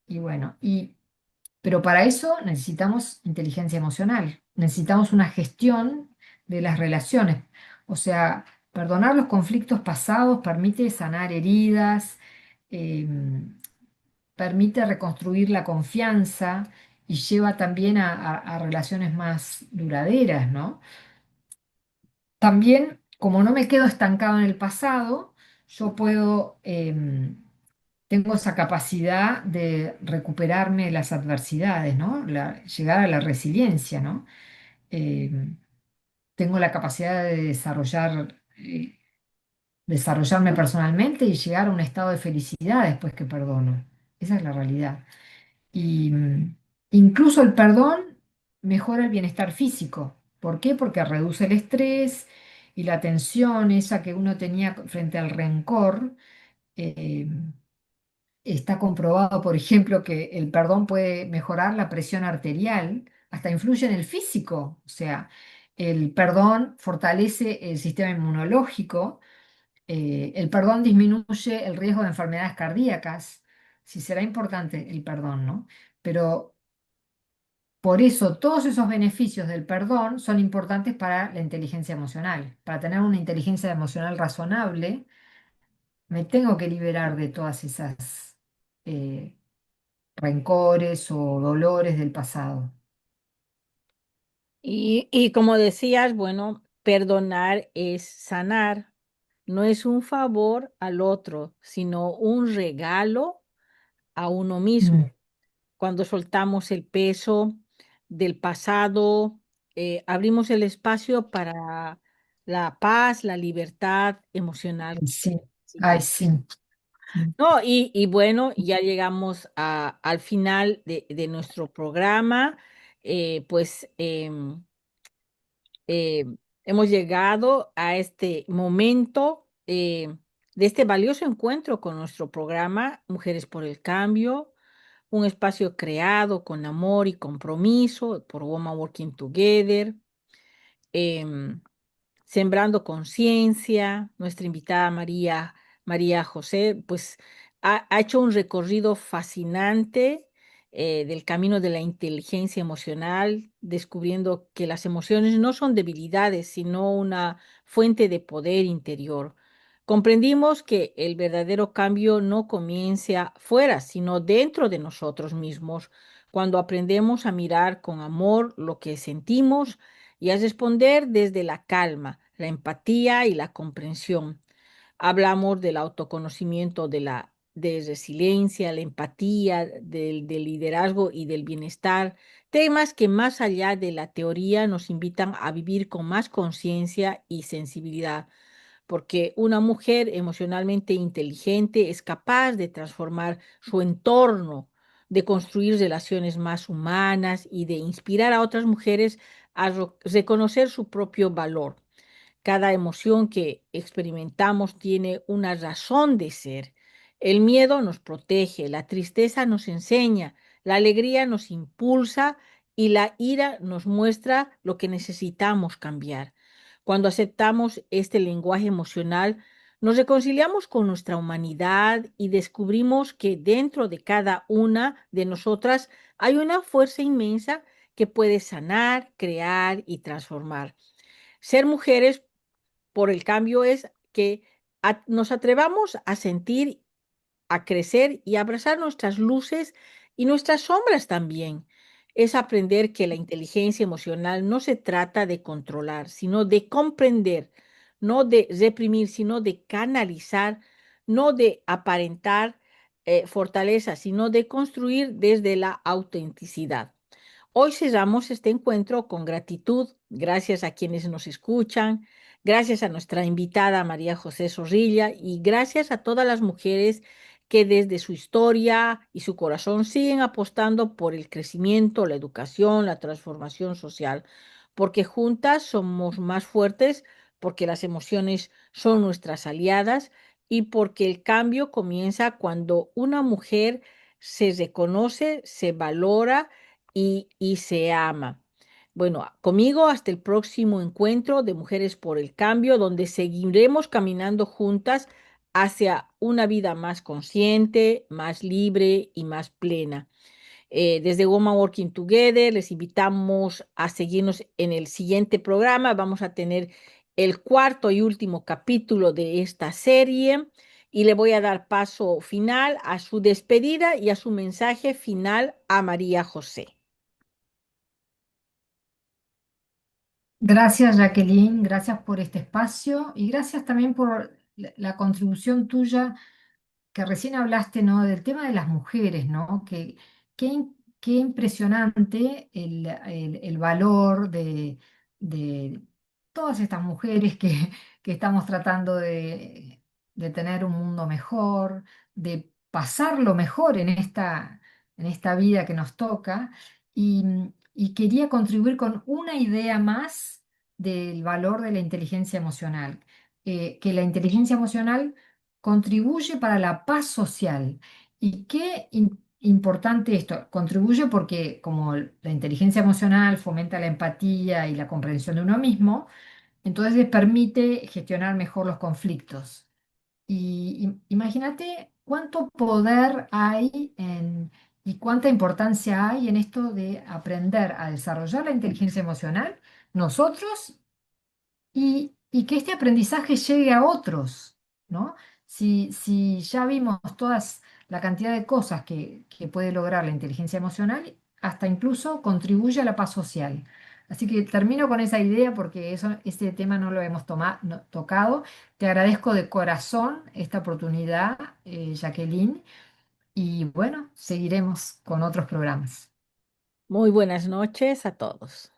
y bueno, pero para eso necesitamos inteligencia emocional, necesitamos una gestión de las relaciones, o sea, perdonar los conflictos pasados permite sanar heridas, em, permite reconstruir la confianza y lleva también a relaciones más duraderas, ¿no? También, como no me quedo estancado en el pasado, yo puedo, tengo esa capacidad de recuperarme de las adversidades, ¿no? Llegar a la resiliencia, ¿no? Em, Tengo la capacidad de desarrollarme personalmente y llegar a un estado de felicidad después que perdono. Esa es la realidad. Y incluso el perdón mejora el bienestar físico. ¿Por qué? Porque reduce el estrés y la tensión esa que uno tenía frente al rencor. Eh, Está comprobado, por ejemplo, que el perdón puede mejorar la presión arterial, hasta influye en el físico. O sea, el perdón fortalece el sistema inmunológico, el perdón disminuye el riesgo de enfermedades cardíacas. Sí, será importante el perdón, ¿no? Pero por eso todos esos beneficios del perdón son importantes para la inteligencia emocional. Para tener una inteligencia emocional razonable, me tengo que liberar de todas esas eh, rencores o dolores del pasado. Y como decías, bueno, perdonar es sanar, no es un favor al otro, sino un regalo a uno Mm, mismo. Cuando soltamos el peso del pasado, abrimos el espacio para la paz, la libertad emocional ay, que sí, ay, necesitamos. sí. Mm, No, y bueno, ya llegamos al final de nuestro programa. Pues eh, hemos llegado a este momento de este valioso encuentro con nuestro programa Mujeres por el Cambio, un espacio creado con amor y compromiso por Women Working Together. em, Sembrando Conciencia, nuestra invitada María José, pues ha hecho un recorrido fascinante del camino de la inteligencia emocional, descubriendo que las emociones no son debilidades, sino una fuente de poder interior. Comprendimos que el verdadero cambio no comienza fuera, sino dentro de nosotros mismos, cuando aprendemos a mirar con amor lo que sentimos y a responder desde la calma, la empatía y la comprensión. Hablamos del autoconocimiento, de resiliencia, la empatía, del liderazgo y del bienestar, temas que más allá de la teoría nos invitan a vivir con más conciencia y sensibilidad, porque una mujer emocionalmente inteligente es capaz de transformar su entorno, de construir relaciones más humanas y de inspirar a otras mujeres a reconocer su propio valor. Cada emoción que experimentamos tiene una razón de ser. El miedo nos protege, la tristeza nos enseña, la alegría nos impulsa y la ira nos muestra lo que necesitamos cambiar. Cuando aceptamos este lenguaje emocional, nos reconciliamos con nuestra humanidad y descubrimos que dentro de cada una de nosotras hay una fuerza inmensa que puede sanar, crear y transformar. Ser mujeres por el cambio es que nos atrevamos a sentir, a crecer y abrazar nuestras luces y nuestras sombras también. Es aprender que la inteligencia emocional no se trata de controlar, sino de comprender, no de reprimir, sino de canalizar, no de aparentar fortaleza, sino de construir desde la autenticidad. Hoy cerramos este encuentro con gratitud, gracias a quienes nos escuchan, gracias a nuestra invitada María José Zorrilla y gracias a todas las mujeres que desde su historia y su corazón siguen apostando por el crecimiento, la educación, la transformación social, porque juntas somos más fuertes, porque las emociones son nuestras aliadas y porque el cambio comienza cuando una mujer se reconoce, se valora y se ama. Bueno, conmigo hasta el próximo encuentro de Mujeres por el Cambio, donde seguiremos caminando juntas hacia una vida más consciente, más libre y más plena. Desde Woman Working Together les invitamos a seguirnos en el siguiente programa. Vamos a tener el cuarto y último capítulo de esta serie y le voy a dar paso final a su despedida y a su mensaje final a María José. Gracias, Jacqueline, gracias por este espacio y gracias también por la contribución tuya que recién hablaste, ¿no? Del tema de las mujeres, ¿no? Qué impresionante el valor de todas estas mujeres que estamos tratando de tener un mundo mejor, de pasarlo mejor en esta vida que nos toca. Y quería contribuir con una idea más del valor de la inteligencia emocional. Que la inteligencia emocional contribuye para la paz social. ¿Y importante esto? Contribuye porque como la inteligencia emocional fomenta la empatía y la comprensión de uno mismo, entonces les permite gestionar mejor los conflictos. Y imagínate cuánto poder hay y cuánta importancia hay en esto de aprender a desarrollar la inteligencia emocional nosotros y que este aprendizaje llegue a otros, ¿no? Si ya vimos todas la cantidad de cosas que puede lograr la inteligencia emocional, hasta incluso contribuye a la paz social. Así que termino con esa idea porque ese tema no lo hemos tocado. Te agradezco de corazón esta oportunidad, Jacqueline, y bueno, seguiremos con otros programas. Muy buenas noches a todos.